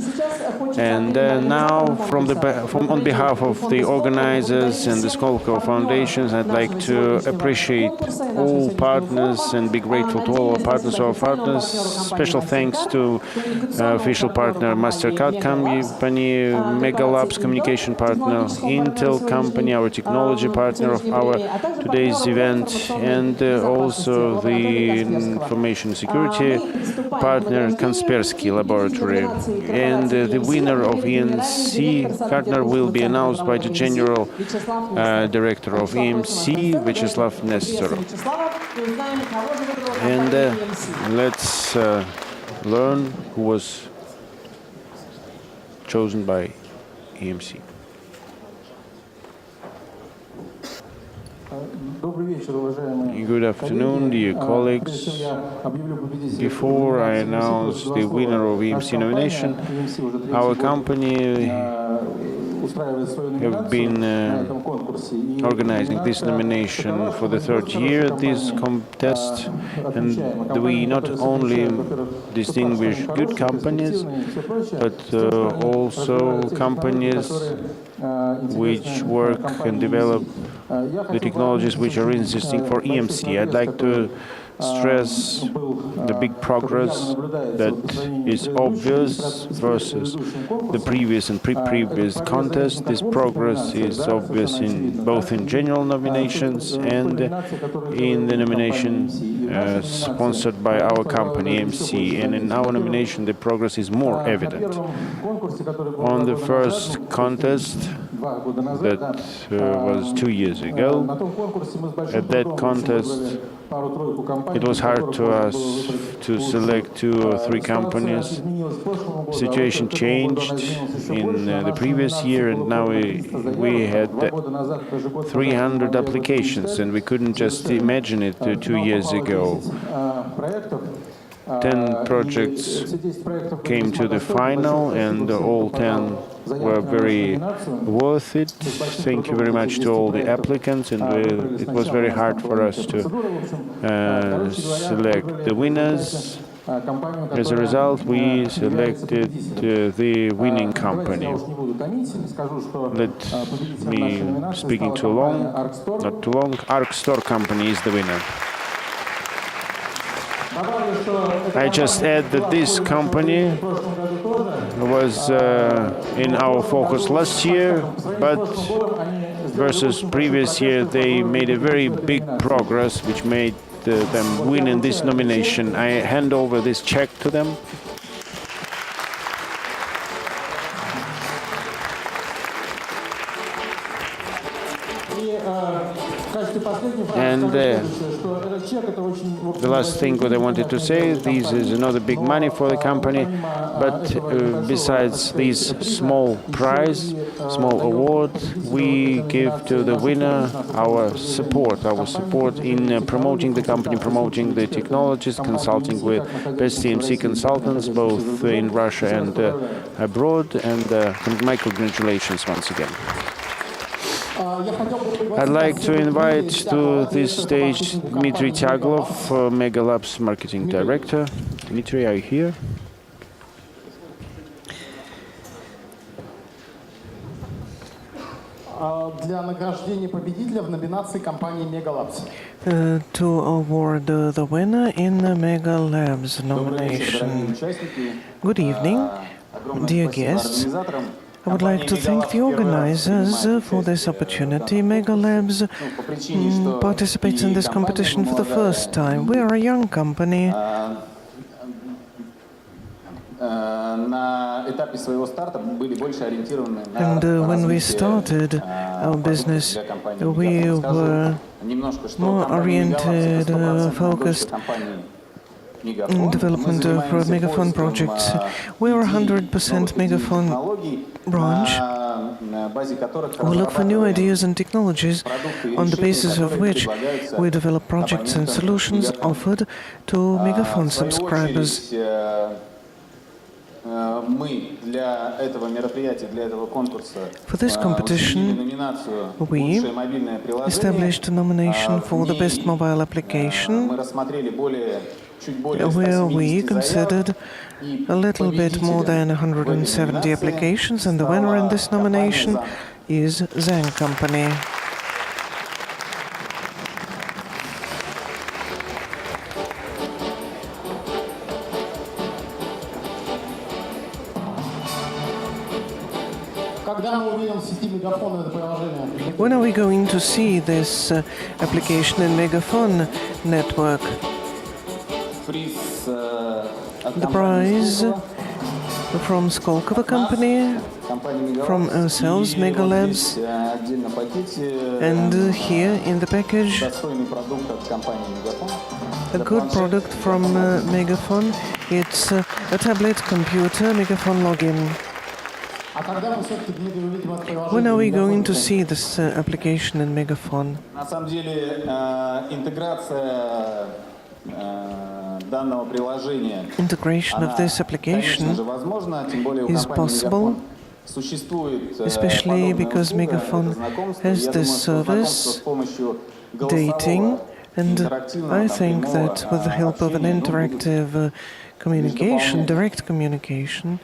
And now, on behalf of the organizers and the Skolkovo Foundations, I'd like to appreciate all partners and be grateful to all our partners. Special thanks to official partner MasterCard company, Megalabs communication partner, Intel company, our technology partner of our today's event, and also the information security partner, Kaspersky Laboratory. And the winner of ENC Gartner will be announced by the General Director of EMC, Vyacheslav Nesterov. And let's learn who was chosen by EMC. Good afternoon, dear colleagues. Before I announce the winner of EMC nomination, our company have been organizing this nomination for the third year, this contest, and we not only distinguish good companies, but also companies which work and develop the technologies which are interesting for EMC. I'd like to stress the big progress that is obvious versus the previous and pre-previous contest. This progress is obvious both in general nominations and in the nomination sponsored by our company EMC. And in our nomination, the progress is more evident. On the first contest, that was 2 years ago. At that contest, it was hard to us to select 2 or 3 companies. Situation changed in the previous year, and now we had 300 applications, and we couldn't just imagine it 2 years ago. 10 projects came to the final, and all 10 were very worth it. Thank you very much to all the applicants, and it was very hard for us to select the winners. As a result, we selected the winning company. Let me, speaking too long, not too long, ArcStore company is the winner. I just add that this company was in our focus last year, but versus previous year, they made a very big progress, which made them win in this nomination. I hand over this check to them. And the last thing what I wanted to say, this is not a big money for the company, but besides this small prize, small award, we give to the winner our support in promoting the company, promoting the technologies, consulting with best TMC consultants, both in Russia and abroad, and my congratulations once again. I'd like to invite to this stage Dmitry Tyaglov, Megalabs Marketing Director. Dmitry, are you here? Для награждения победителя в номинации компании Megalabs. To award the winner in the Mega Labs nomination. Good evening, dear guests. I would like to thank the organizers for this opportunity. Mega Labs participates in this competition for the first time. We are a young company. And when we started our business, we were more oriented, focused in development of Megaphone projects. We are 100% Megaphone branch. We look for new ideas and technologies on the basis of which we develop projects and solutions offered to Megaphone subscribers. For this competition, we established a nomination for the best mobile application, where we considered a little bit more than 170 applications, and the winner in this nomination is Zhang Company. When are we going to see this application in Megaphone network? The prize from Skolkovo company, from ourselves, Mega Labs, and here in the package, a good product from Megaphone. It's a tablet computer, Megaphone login. When are we going to see this application in Megaphone? Integration of this application is possible, especially because Megaphone has this service, dating, and I think that with the help of an interactive communication, direct communication,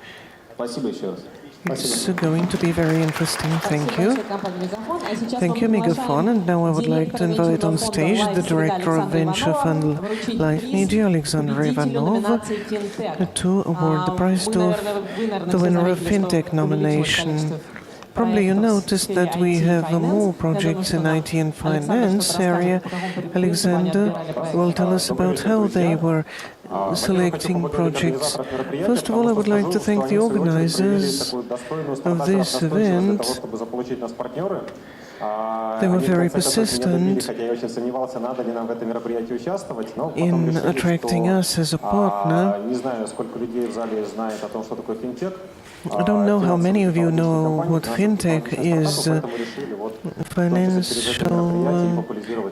it's going to be very interesting. Thank you. Thank you, Megaphone. And now I would like to invite on stage the Director of Venture Fund Life Media, Alexander Ivanov, to award the prize to the winner of FinTech nomination. Probably you noticed that we have more projects in IT and finance area. Alexander will tell us about how they were selecting projects. First of all, I would like to thank the organizers of this event. They were very persistent in attracting us as a partner. I don't know how many of you know what FinTech is. Financial,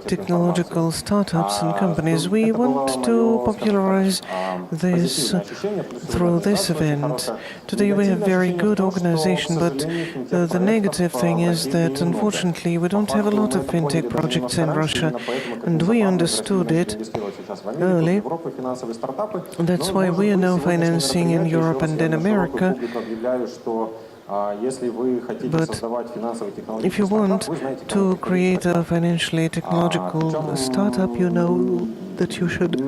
technological startups and companies. We want to popularize this through this event. Today we have very good organization, but the negative thing is that unfortunately we don't have a lot of FinTech projects in Russia, and we understood it early. That's why we are now financing in Europe and in America. But if you want to create a financially technological startup, you know that you should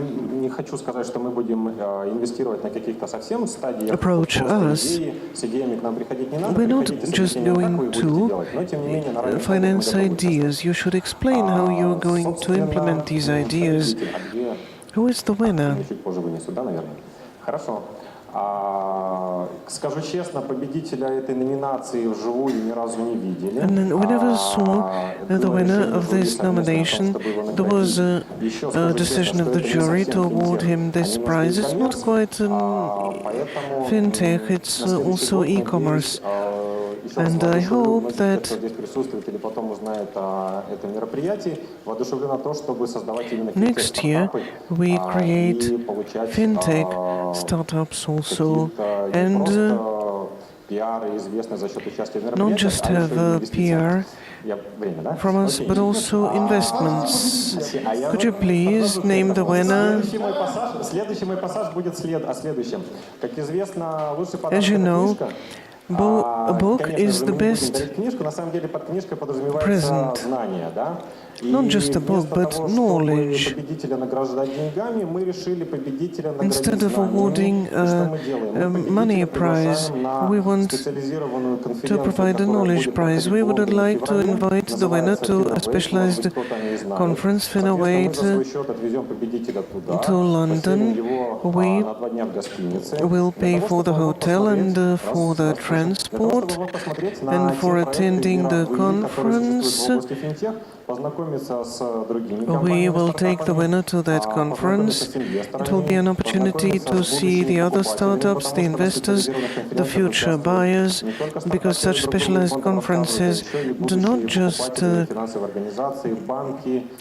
approach us. We're not just going to finance ideas. You should explain how you're going to implement these ideas. Who is the winner? Скажу честно, победителя этой номинации вживую ни разу не видели. And then we never saw the winner of this nomination. There was a decision of the jury to award him this prize. It's not quite fintech, it's also e-commerce. And I hope that next year we create fintech startups also, and not just have PR from us, but also investments. Could you please name the winner? As you know, a book is the best present. Not just a book, but knowledge. Instead of awarding a money prize, we want to provide a knowledge prize. We would like to invite the winner to a specialized conference, Finovate, to London. We will pay for the hotel and for the transport, and for attending the conference. We will take the winner to that conference. It will be an opportunity to see the other startups, the investors, the future buyers, because such specialized conferences do not just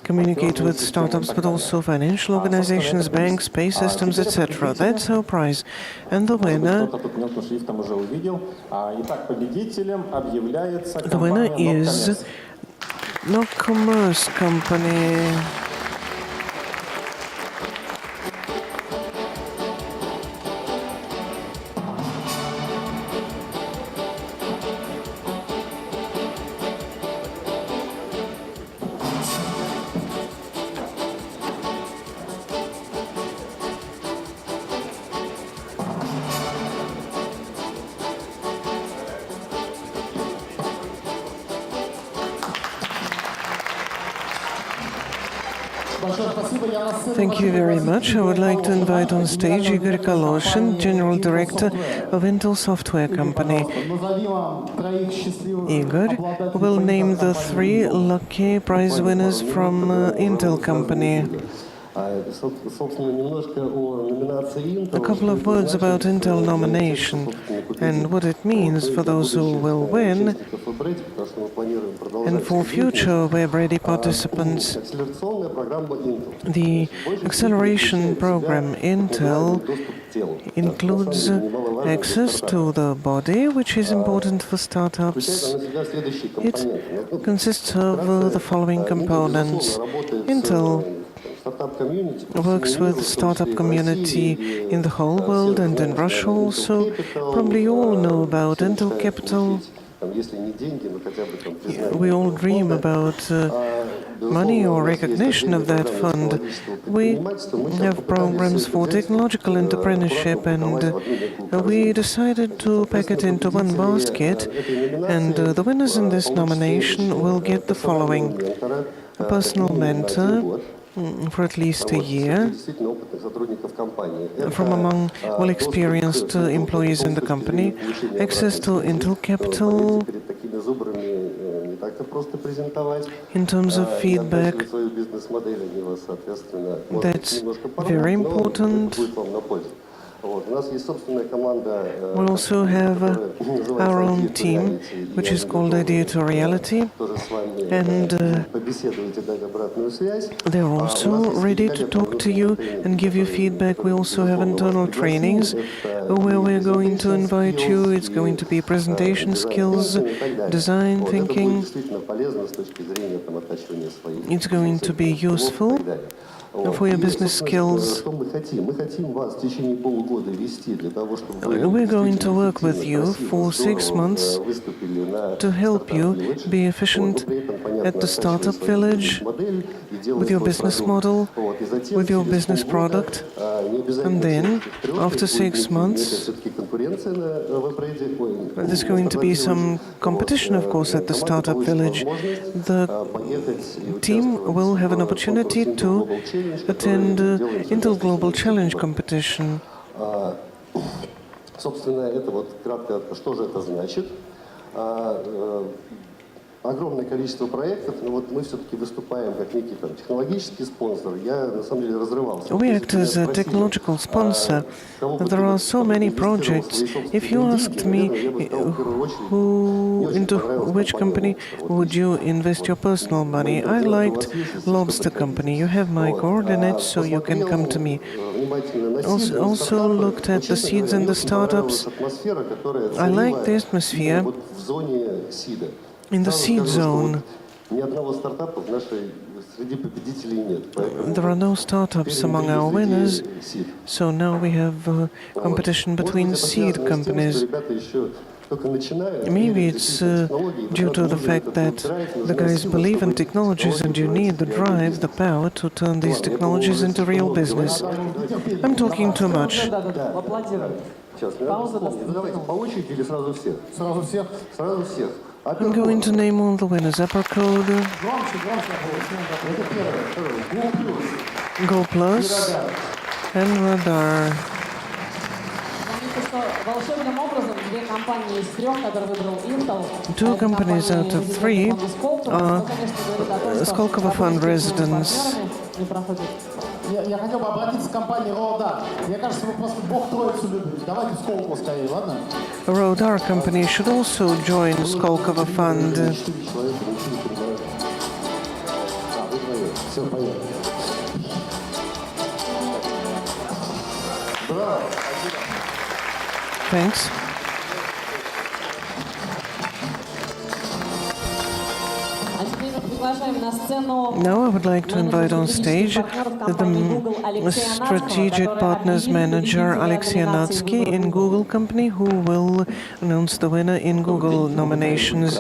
communicate with startups, but also financial organizations, banks, space systems, etc. That's our prize. And the winner is No Commerce Company. Thank you very much. I would like to invite on stage Igor Kaloshin, General Director of Intel Software Company. Igor will name the 3 lucky prize winners from Intel Company. A couple of words about Intel nomination and what it means for those who will win and for future web-ready participants. The acceleration program Intel includes access to the body, which is important for startups. It consists of the following components. Intel works with the startup community in the whole world and in Russia also. Probably you all know about Intel Capital. We all dream about money or recognition of that fund. We have programs for technological entrepreneurship, and we decided to pack it into one basket, and the winners in this nomination will get the following: a personal mentor for at least a year from among well-experienced employees in the company, access to Intel Capital in terms of feedback. That's very important. We also have our own team, which is called Editoriality, and they're also ready to talk to you and give you feedback. We also have internal trainings where we're going to invite you. It's going to be presentation skills, design thinking. It's going to be useful for your business skills. We're going to work with you for 6 months to help you be efficient at the startup village, with your business model, with your business product. And then, after 6 months, there's going to be some competition, of course, at the startup village. The team will have an opportunity to attend Intel Global Challenge competition. Собственно, это вот кратко, что же это значит. Огромное количество проектов, но вот мы все-таки выступаем как некий там технологический спонсор. Я на самом деле разрывался. We act as a technological sponsor. There are so many projects. If you asked me into which company would you invest your personal money, I liked Lobster Company. You have my coordinates, so you can come to me. Also looked at the seeds and the startups. I like the atmosphere in the seed zone. There are no startups among our winners, so now we have competition between seed companies. Maybe it's due to the fact that the guys believe in technologies and you need the drive, the power to turn these technologies into real business. I'm talking too much. I'm going to name all the winners. Apricode, Go Plus, and Radar. Two companies out of three are Skolkovo Fund residents. Я хотел бы обратиться к компании Rodar. Мне кажется, вы просто Бог Троицу любите. Давайте Сколково скорее, ладно? Rodar company should also join Skolkovo Fund. Thanks. Now I would like to invite on stage the strategic partners manager Alexei Natsky in Google company, who will announce the winner in Google nominations.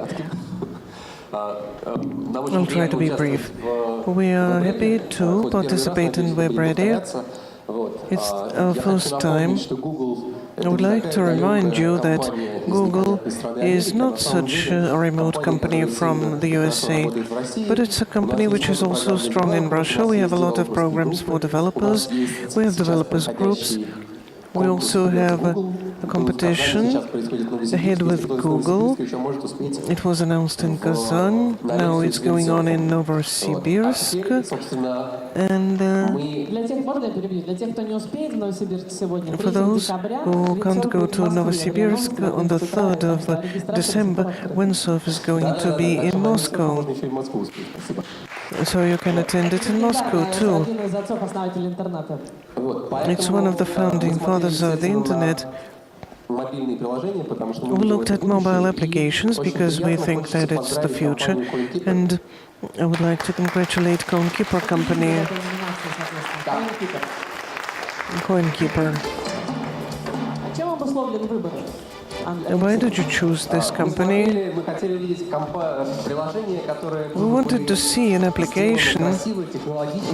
I'll try to be brief. We are happy to participate in WebReady. It's our first time. I would like to remind you that Google is not such a remote company from the USA, but it's a company which is also strong in Russia. We have a lot of programs for developers. We have developers groups. We also have a competition ahead with Google. It was announced in Kazan. Now it's going on in Novosibirsk. And for those who can't go to Novosibirsk, on the 3rd of December, Windsurf is going to be in Moscow. So you can attend it in Moscow too. It's one of the founding fathers of the internet. We looked at mobile applications because we think that it's the future, and I would like to congratulate CoinKeeper company. CoinKeeper. Why did you choose this company? We wanted to see an application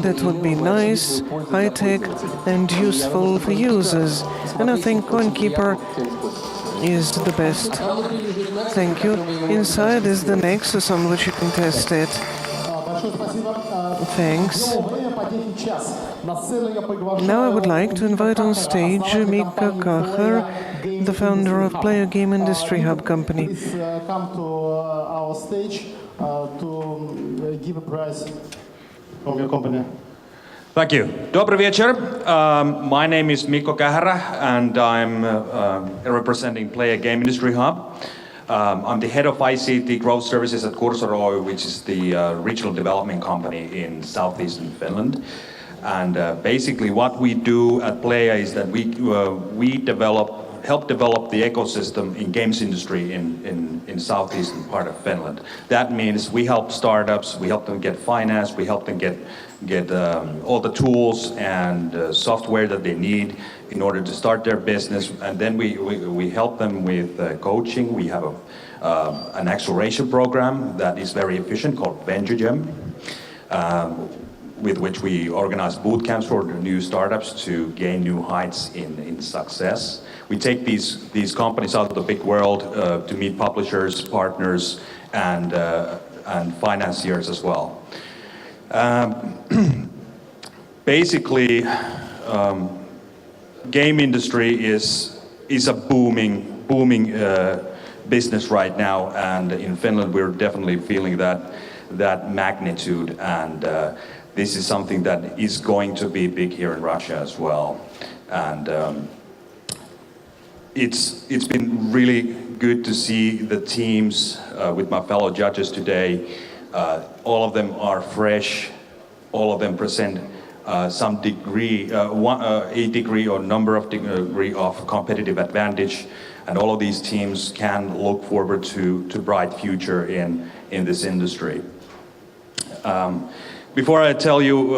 that would be nice, high-tech, and useful for users. And I think CoinKeeper is the best. Thank you. Inside is the Nexus on which you can test it. Thanks. Now I would like to invite on stage Mika Kahar, the founder of Player Game Industry Hub company. Please come to our stage to give a prize from your company. Thank you. Dobry wieczór. My name is Mikko Kähärä, and I'm representing Player Game Industry Hub. I'm the head of ICT growth services at Cursor Oy, which is the regional development company in southeastern Finland. And basically what we do at Player is that we help develop the ecosystem in games industry in southeastern part of Finland. That means we help startups, we help them get finance, we help them get all the tools and software that they need in order to start their business, and then we help them with coaching. We have an acceleration program that is very efficient called Venture Gem, with which we organize boot camps for new startups to gain new heights in success. We take these companies out of the big world to meet publishers, partners, and financiers as well. Basically, game industry is a booming business right now, and in Finland we're definitely feeling that magnitude, and this is something that is going to be big here in Russia as well. And it's been really good to see the teams with my fellow judges today. All of them are fresh. All of them present some degree, a degree or number of degree of competitive advantage, and all of these teams can look forward to bright future in this industry. Before I tell you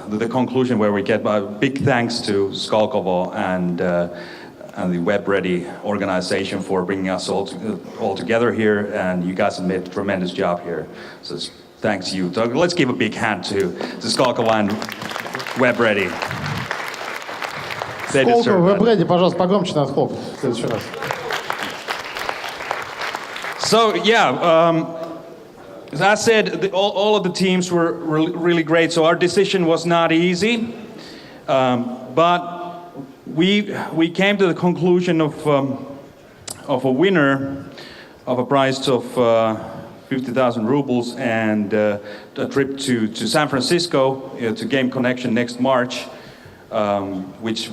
the conclusion where we get, big thanks to Skalkovo and the WebReady organization for bringing us all together here, and you guys have made a tremendous job here. So thanks you. So let's give a big hand to Skalkovo and WebReady. They Сколково, deserve that. WebReady, пожалуйста, погромче нас хлоп в следующий раз. So yeah, as I said, all of the teams were really great. So our decision was not easy, but we came to the conclusion of a winner of a prize of 50,000 rubles and a trip to San Francisco to Game Connection next March, which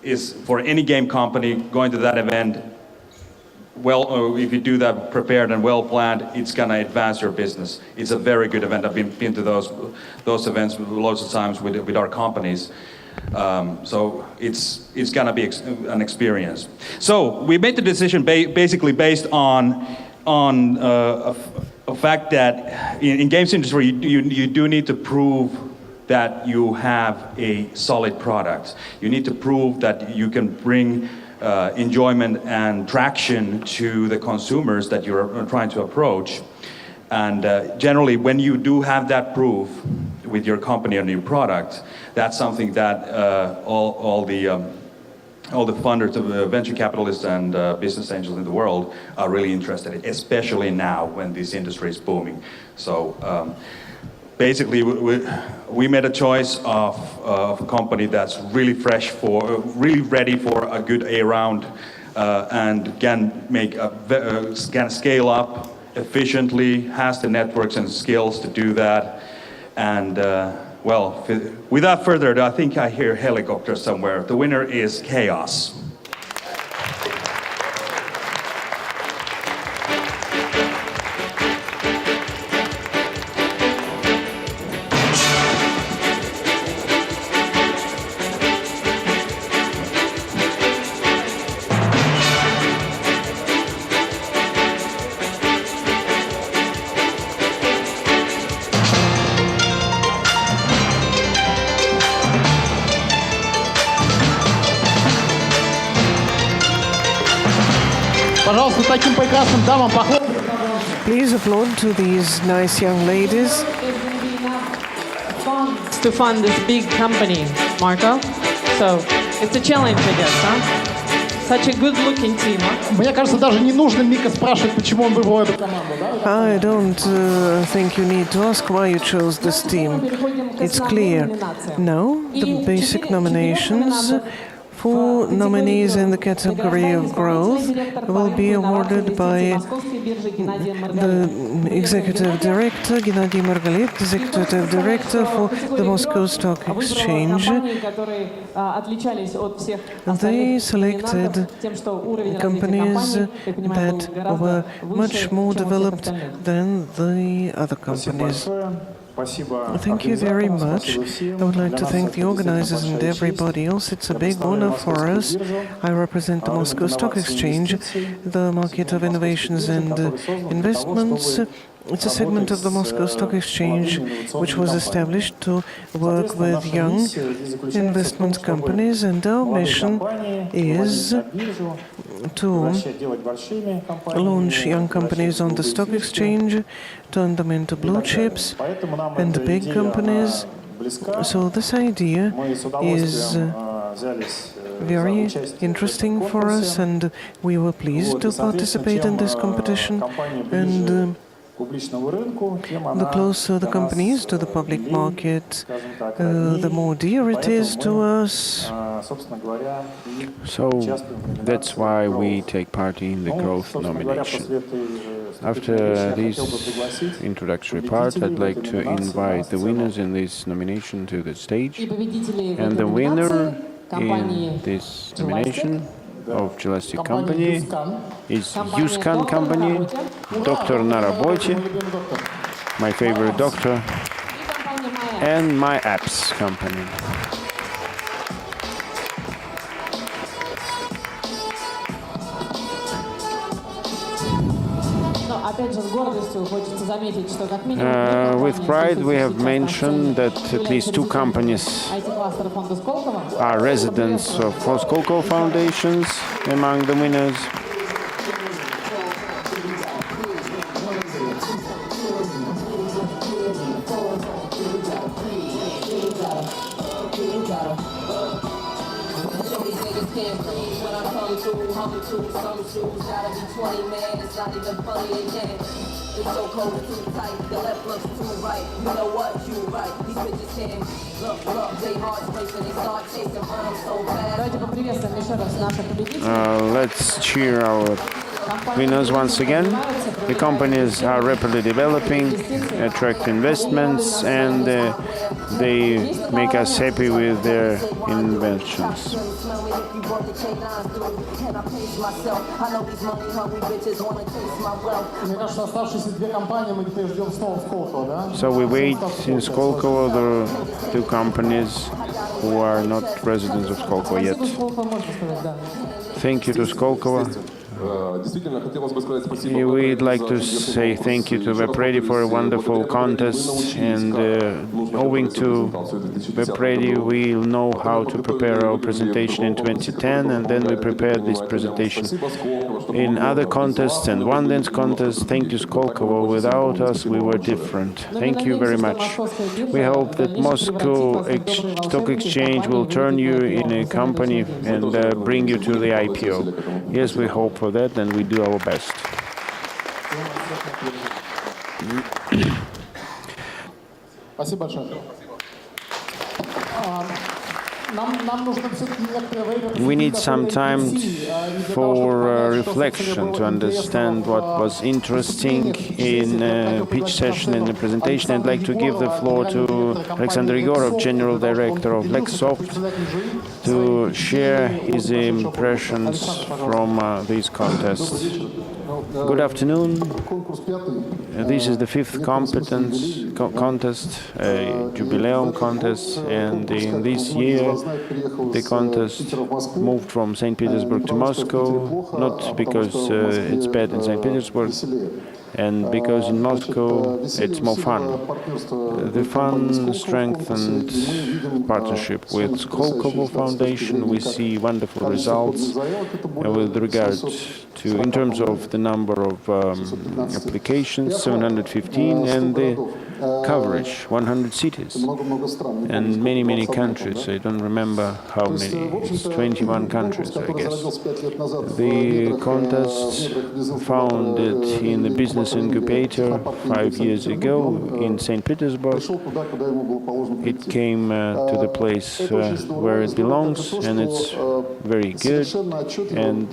is for any game company going to that event. Well, if you do that prepared and well planned, it's gonna advance your business. It's a very good event. I've been to those events lots of times with our companies. So it's gonna be an experience. So we made the decision basically based on a fact that in games industry you do need to prove that you have a solid product. You need to prove that you can bring enjoyment and traction to the consumers that you're trying to approach. And generally, when you do have that proof with your company and your product, that's something that all the funders, venture capitalists and business angels in the world are really interested in, especially now when this industry is booming. So basically, we made a choice of a company that's really fresh really ready for a good A round, and can can scale up efficiently, has the networks and skills to do that, and well, without further ado, I think I hear helicopters somewhere. The winner is Chaos. Пожалуйста, таким прекрасным дамам похлопайте. Please applaud to these nice young ladies. To fund this big company, Marco. So it's a challenge, I guess, huh? Such a good-looking team, huh? Мне кажется, даже не нужно Мика спрашивать, почему он выбрал эту команду, да? I don't think you need to ask why you chose this team. It's clear. Now, the basic nominations. 4 nominees in the category of growth will be awarded by the Executive Director, Gennady Margalit, Executive Director for the Moscow Stock Exchange. They selected companies that were much more developed than the other companies. Thank you very much. I would like to thank the organizers and everybody else. It's a big honor for us. I represent the Moscow Stock Exchange, the market of innovations and investments. It's a segment of the Moscow Stock Exchange which was established to work with young investment companies, and our mission is to launch young companies on the stock exchange, turn them into blue chips and big companies. So this idea is very interesting for us, and we were pleased to participate in this competition. And The closer the company is to the public market, the more dear it is to us. So that's why we take part in the growth nomination. After this introductory part, I'd like to invite the winners in this nomination to the stage. And the winner in this nomination of Gelastic Company is Yuskan Company, Doctor na Работе, my favorite doctor, and My Apps Company. With pride, we have mentioned that at least 2 companies are residents of Skolkovo foundations among the winners. Let's cheer our winners once again. The companies are rapidly developing, attract investments, and they make us happy with their inventions. So we wait in Skolkovo the 2 companies who are not residents of Skolkovo yet. Thank you to Skolkovo. We'd like to say thank you to WebReady for a wonderful contest, and owing to WebReady, we'll know how to prepare our presentation in 2010, and then we prepared this presentation in other contests and one dance contests. Thank you, Skolkovo. Without us, we were different. Thank you very much. We hope that Moscow Stock Exchange will turn you in a company and bring you to the IPO. Yes, we hope for that, and we do our best. We need some time for reflection to understand what was interesting in pitch session and the presentation. I'd like to give the floor to Alexander Egorov, General Director of Lexsoft, to share his impressions from these contests. Good afternoon. This is the 5th contest, Jubileum contest, and in this year the contest moved from St. Petersburg to Moscow, not because it's bad in St. Petersburg, and because in Moscow it's more fun. The fun strengthened partnership with Skolkovo Foundation. We see wonderful results with regard to, in terms of the number of applications, 715, and the coverage, 100 cities, and many, many countries. I don't remember how many. It's 21 countries, I guess. The contest founded in the business incubator 5 years ago in St. Petersburg. It came to the place where it belongs, and it's very good. And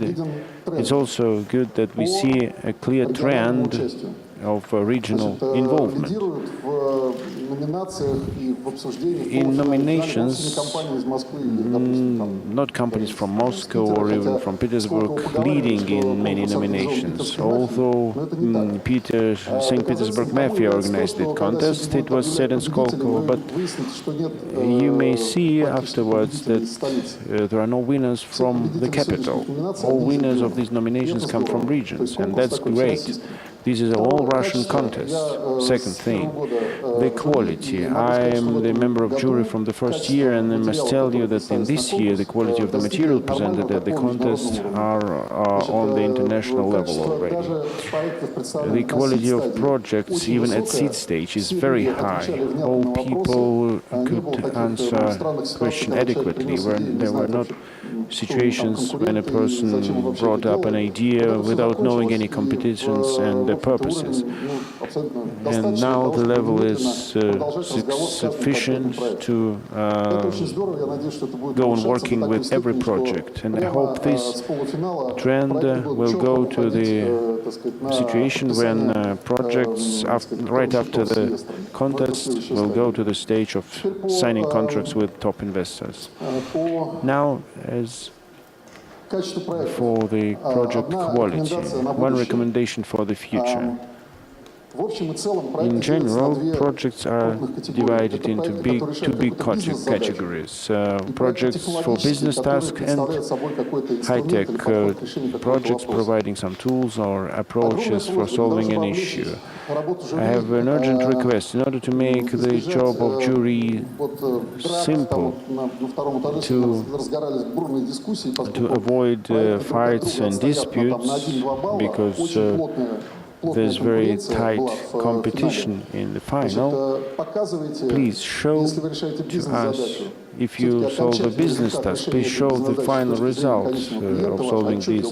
it's also good that we see a clear trend of regional involvement. In nominations, not companies from Moscow or even from Petersburg leading in many nominations. Although St. Petersburg Mafia organized the contest, it was set in Skolkovo, but you may see afterwards that there are no winners from the capital. All winners of these nominations come from regions, and that's great. This is an all-Russian contest. Second thing, the quality. I am the member of jury from the first year, and I must tell you that in this year the quality of the material presented at the contest are on the international level already. The quality of projects, even at seed stage, is very high. All people could answer question adequately. There were not situations when a person brought up an idea without knowing any competitions, and the purposes. And now the level is sufficient to go on working with every project. And I hope this trend will go to the situation when projects right after the contest will go to the stage of signing contracts with top investors. Now, as for the project quality, one recommendation for the future. In general, projects are divided into two big categories. Projects for business tasks and high-tech projects providing some tools or approaches for solving an issue. I have an urgent request. In order to make the job of jury simple, to avoid fights and disputes, because there's very tight competition in the final, please show to us, if you solve a business task, please show the final result of solving this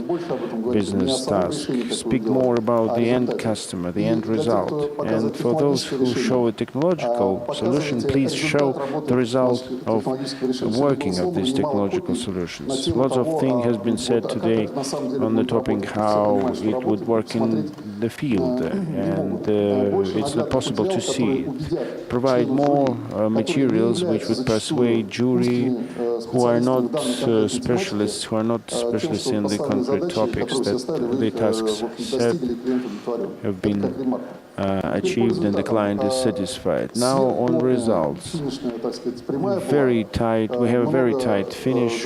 business task. Speak more about the end customer, the end result. And for those who show a technological solution, please show the result of working of these technological solutions. Lots of things has been said today on the topic how it would work in the field, and it's not possible to see it. Provide more materials which would persuade jury who are not specialists in the concrete topics that the tasks set have been achieved and the client is satisfied. Now on results, very tight. We have a very tight finish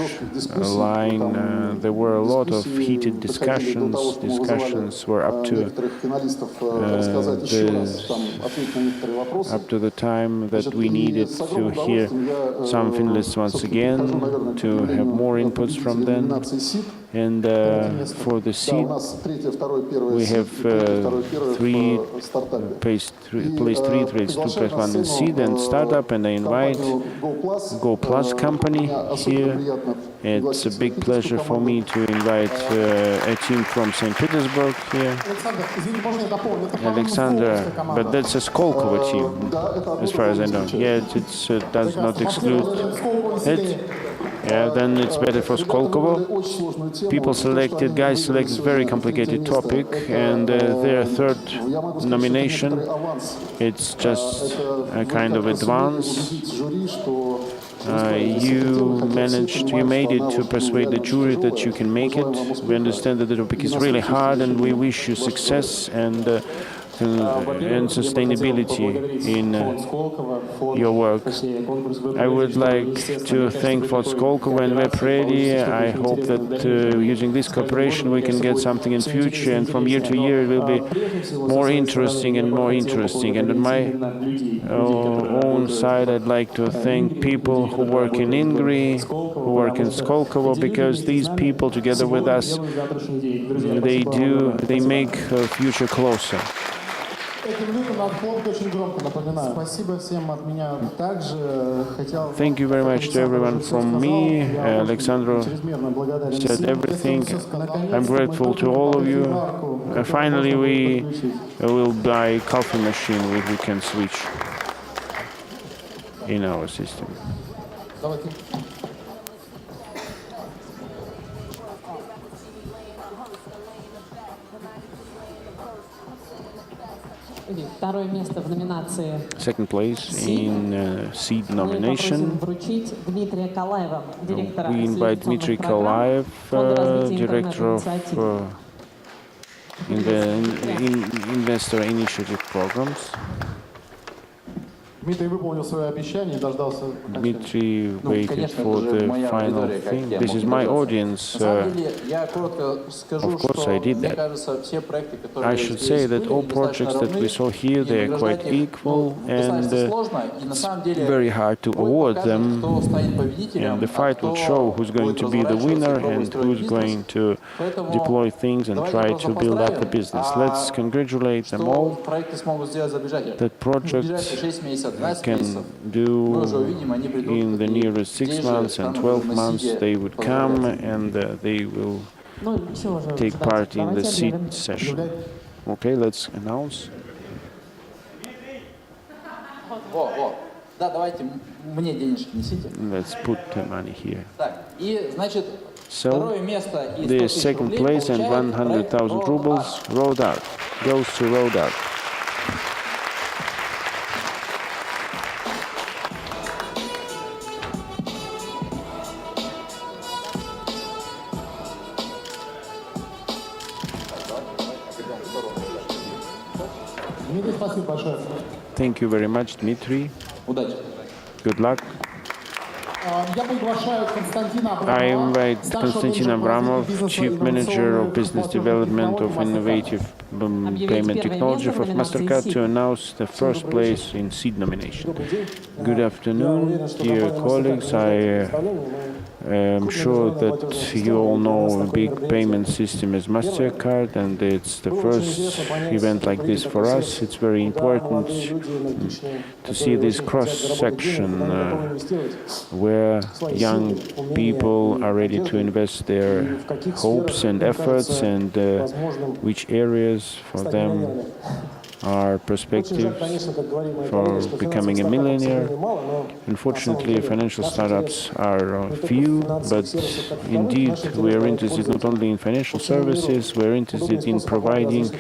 line. There were a lot of heated discussions. Discussions were up to the time that we needed to hear some finalists once again, to have more inputs from them. And for the seed, we have place 3 trades 2+1 in seed and startup, and I invite Go Plus company here. It's a big pleasure for me to invite a team from St. Petersburg here. Alexander, but that's a Skolkovo team, as far as I know. Yeah, it does not exclude it. Yeah, then it's better for Skolkovo. Guys selected very complicated topic, and their third nomination, it's just a kind of advance. You made it to persuade the jury that you can make it. We understand that the topic is really hard, and we wish you success and sustainability in your work. I would like to thank Ford Skolkovo and WebReady. I hope that using this cooperation we can get something in future, and from year to year it will be more interesting and more interesting. And on my own side, I'd like to thank people who work in INGRI, who work in Skolkovo, because these people together with us, they make the future closer. Thank you very much to everyone from me. Alexandro said everything. I'm grateful to all of you. Finally, we will buy a coffee machine which we can switch in our system. Second place in seed nomination. We invite Dmitry Kalaev, director of Investor Initiative Programs. Dmitry waited for the final thing. This is my audience. Of course, I did that. I should say that all projects that we saw here, they are quite equal, and it's very hard to award them. And the fight will show who's going to be the winner and who's going to deploy things and try to build up the business. Let's congratulate them all. That project can do in the nearest 6 months and 12 months. They would come and they will take part in the seed session. Okay, let's announce. Да, давайте мне денежки несите. Let's put the money here. Так, и, значит, So, второе место и 100 the тысяч second рублей place and получает проект 100,000 rubles, Road Art, goes to Road Art. Дмитрий, спасибо большое. Thank you very much, Dmitry. Удачи. Good luck. Я приглашаю Константина I Абрамова, invite старшего Konstantin менеджера Abramov, бизнеса Chief Manager of Business Development of Innovative Payment Technology of MasterCard, to announce the first place in seed nomination. Good afternoon, dear colleagues. I am sure that you all know a big payment system as MasterCard, and it's the first event like this for us. It's very important to see this cross-section where young people are ready to invest their hopes and efforts, and which areas for them are perspectives for becoming a millionaire. Unfortunately, financial startups are few, but indeed we are interested not only in financial services, we are interested in providing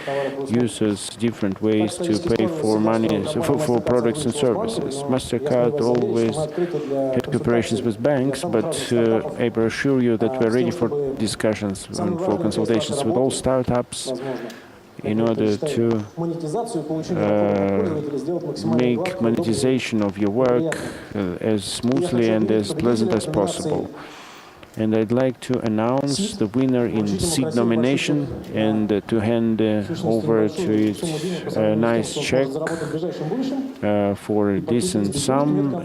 users different ways to pay for money, for products and services. MasterCard always had cooperations with banks, but I assure you that we are ready for discussions and for consultations with all startups in order to make monetization of your work as smoothly and as pleasant as possible. And I'd like to announce the winner in seed nomination and to hand over to it a nice check for a decent sum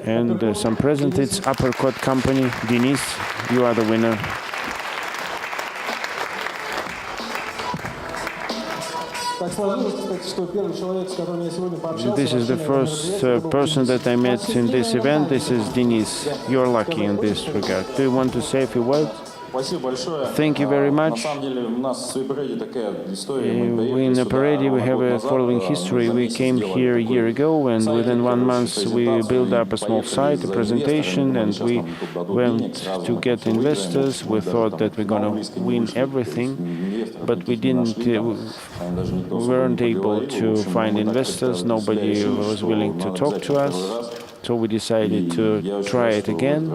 and some present. It's Uppercut Company. Denis, you are the winner. This is the first person that I met in this event. This is Denis. You're lucky in this regard. Do you want to say a few words? Thank you very much. In the parade we have a following history. We came here a year ago, and within 1 month we built up a small site, a presentation, and we went to get investors. We thought that we're going to win everything, but we weren't able to find investors. Nobody was willing to talk to us. So we decided to try it again,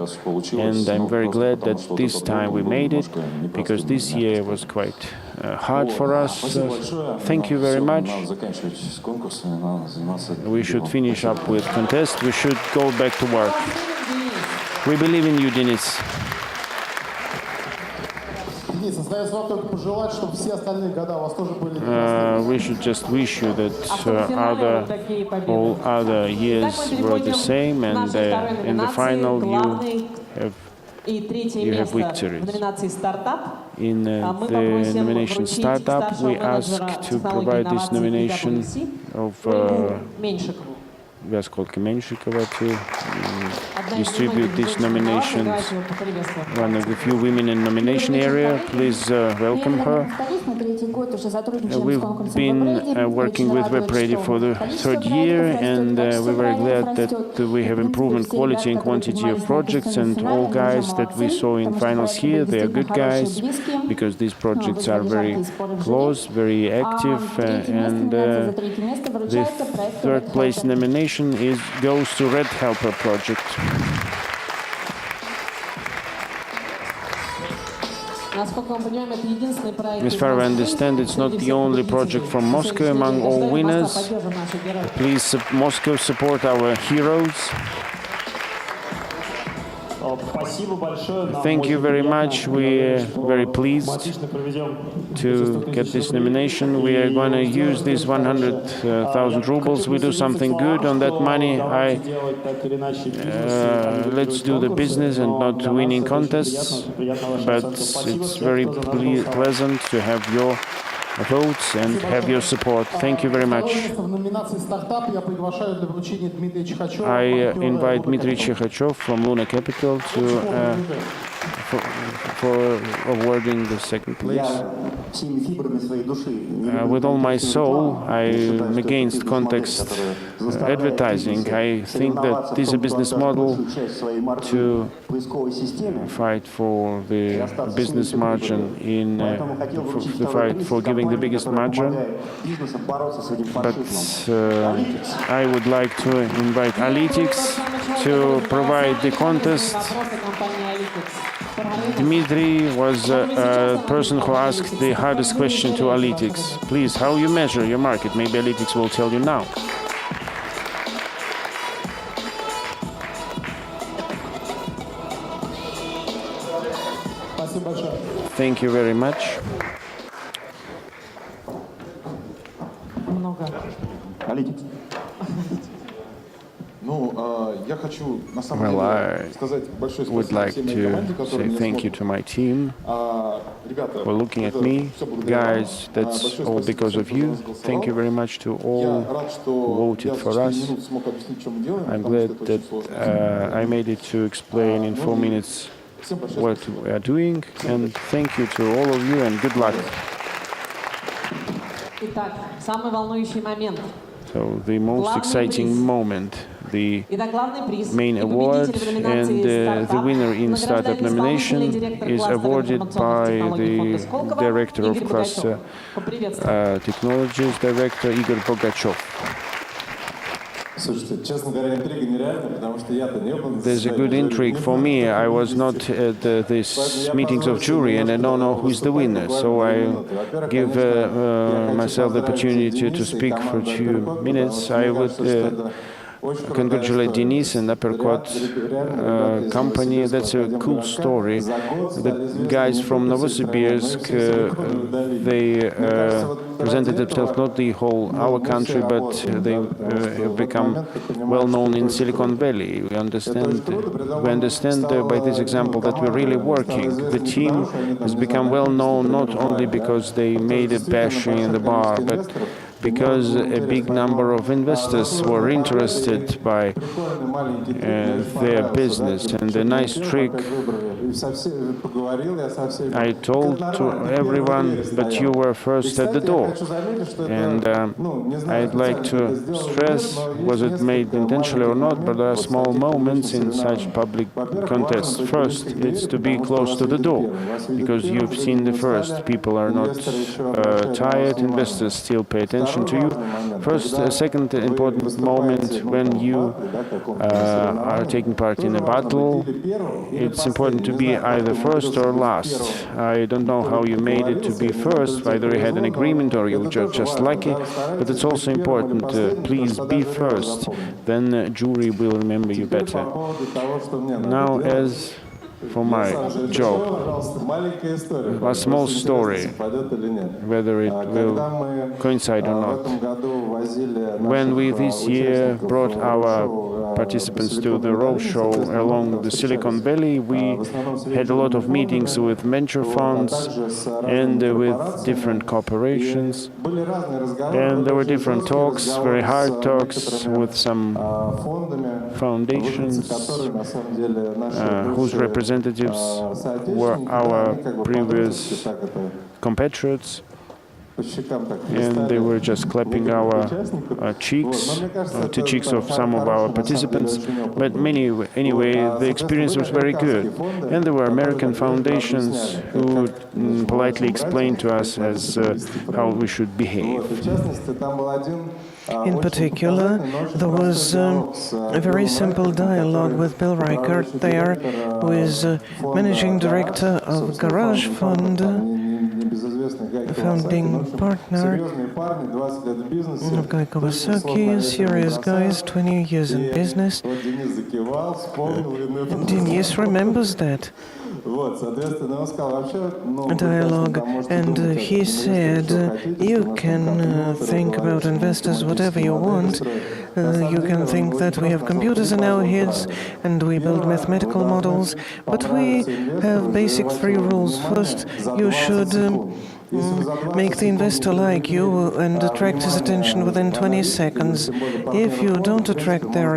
and I'm very glad that this time we made it, because this year was quite hard for us. Thank you very much. We should finish up with contest. We should go back to work. We believe in you, Denis. We should just wish you that all other years were the same, and in the final you have victories. In the nomination Startup, we ask to provide this nomination of Vyaskolka Menshikova to distribute these nominations. One of the few women in nomination area. Please welcome her. We've been working with WebReady for the 3rd year, and we're very glad that we have improved in quality and quantity of projects, and all guys that we saw in finals here, they are good guys, because these projects are very close, very active, and the 3rd place nomination goes to Red Helper project. As far as I understand, it's not the only project from Moscow among all winners. Please, Moscow, support our heroes. Thank you very much. We're very pleased to get this nomination. We are going to use these 100,000 rubles. We do something good on that money. Let's do the business and not winning contests. But it's very pleasant to have your votes and have your support. Thank you very much. I invite Dmitry Chekhachov from Luna Capital to for awarding the second place. With all my soul, I'm against context advertising. I think that this is a business model to fight for the business margin the fight for giving the biggest margin. But I would like to invite Alytics to provide the contest. Dmitry was a person who asked the hardest question to Alytics. Please, how you measure your market? Maybe Alytics will tell you now. Thank you very much. Well, I would like to say thank you to my team for looking at me. Guys, that's all because of you. Thank you very much to all who voted for us. I'm glad that I made it to explain in 4 minutes what we are doing. And thank you to all of you and good luck. Итак, самый волнующий момент. So the most exciting moment, the Итак, главный приз main и award победитель в and номинации the winner in «Старт» startup nomination is awarded by the director of cluster technologies, director Igor Bogachev. There's a good intrigue for me. I was not at these meetings of jury and I don't know who is the winner. So I give myself the opportunity to speak for 2 minutes. I would congratulate Denis and Uppercut company. That's a cool story. The guys from Novosibirsk, they presented themselves not the whole our country, but they have become well known in Silicon Valley. We understand by this example that we're really working. The team has become well known not only because they made a bashing in the bar, but because a big number of investors were interested by their business. And the nice trick, I told to everyone, but you were first at the door. And I'd like to stress, was it made intentionally or not, but there are small moments in such public contests. First, it's to be close to the door, because you've seen the first. People are not tired, investors still pay attention to you. First, second important moment when you are taking part in a battle, it's important to be either first or last. I don't know how you made it to be first, whether you had an agreement or you were just lucky, but it's also important to please be first, then the jury will remember you better. Now, as for my job, a small story, whether it will coincide or not. When we this year brought our participants to the roadshow along the Silicon Valley, we had a lot of meetings with venture funds and with different corporations. And there were different talks, very hard talks with some foundations whose representatives were our previous compatriots, and they were just clapping our cheeks, to cheeks of some of our participants. But anyway, the experience was very good. And there were American foundations who politely explained to us as how we should behave. In particular, there was a very simple dialogue with Bill Reichert there, who is managing director of Garage Fund, a founding partner of Guy Kawasaki, serious guys, 20 years in business. Denis remembers that dialogue, and he said, you can think about investors whatever you want. You can think that we have computers in our heads and we build mathematical models, but we have basic 3 rules. First, you should make the investor like you and attract his attention within 20 seconds. If you don't attract their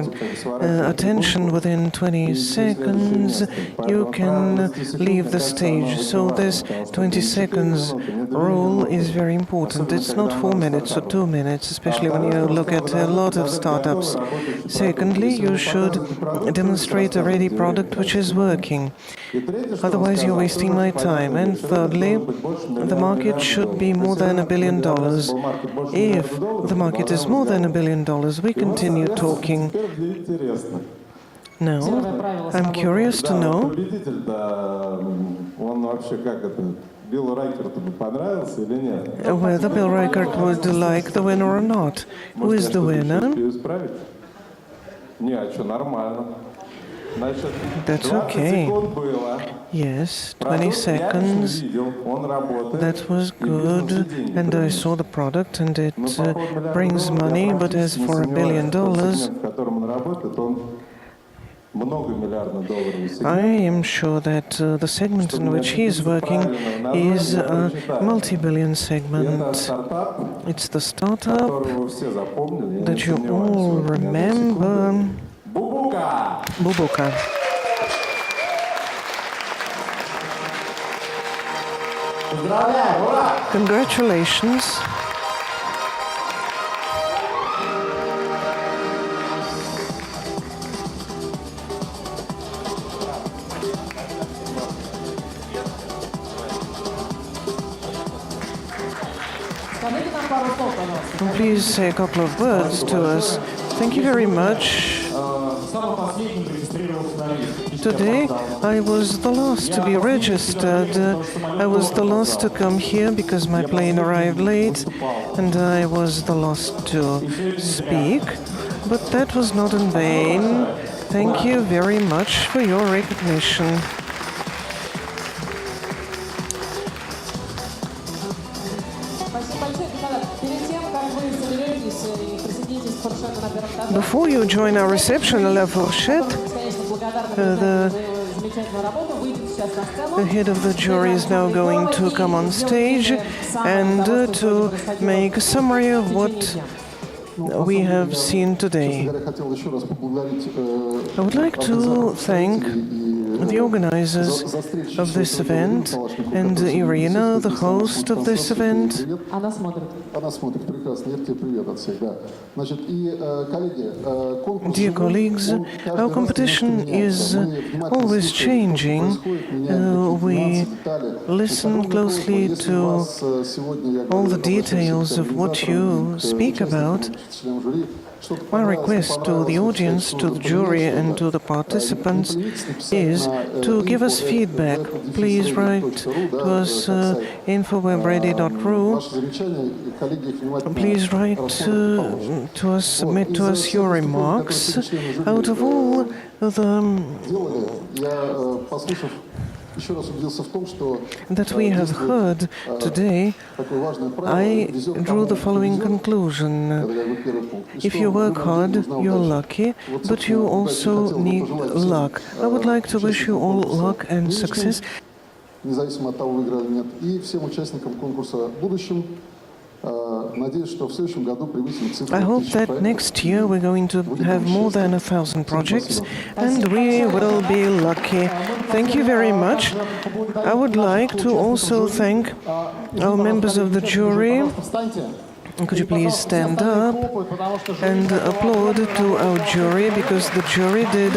attention within 20 seconds, you can leave the stage. So this 20 seconds rule is very important. It's not 4 minutes or 2 minutes, especially when you look at a lot of startups. Secondly, you should demonstrate a ready product which is working. Otherwise, you're wasting my time. And thirdly, the market should be more than $1 billion. If the market is more than $1 billion, we continue talking. Now, I'm curious to know whether Bill Reichert would like the winner or not. Who is the winner? That's okay. Yes, 20 seconds. That was good. And I saw the product and it brings money. But as for $1 billion, I am sure that the segment in which he is working is a multi-billion segment. It's the startup that you all remember. Bubuka. Congratulations. Please say a couple of words to us. Thank you very much. Today, I was the last to be registered. I was the last to come here because my plane arrived late, and I was the last to speak. But that was not in vain. Thank you very much for your recognition. Before you join our reception à la Fourchette, the head of the jury is now going to come on stage and to make a summary of what we have seen today. I would like to thank the organizers of this event and Irina, the host of this event. Dear colleagues, our competition is always changing. We listen closely to all the details of what you speak about. My request to the audience, to the jury and to the participants is to give us feedback. Please write to us info@webready.ru. Please write to us, submit to us your remarks. Out of all the that we have heard today, I drew the following conclusion. If you work hard, you're lucky, but you also need luck. I would like to wish you all luck and success. I hope that next year we're going to have more than 1,000 projects and we will be lucky. Thank you very much. I would like to also thank our members of the jury. Could you please stand up and applaud to our jury, because the jury did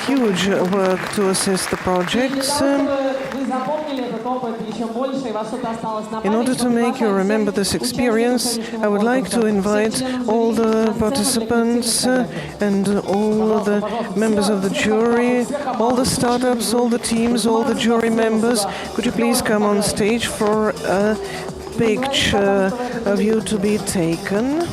huge work to assess the projects. In order to make you remember this experience, I would like to invite all the participants and all the members of the jury, all the startups, all the teams, all the jury members. Could you please come on stage for a picture of you to be taken?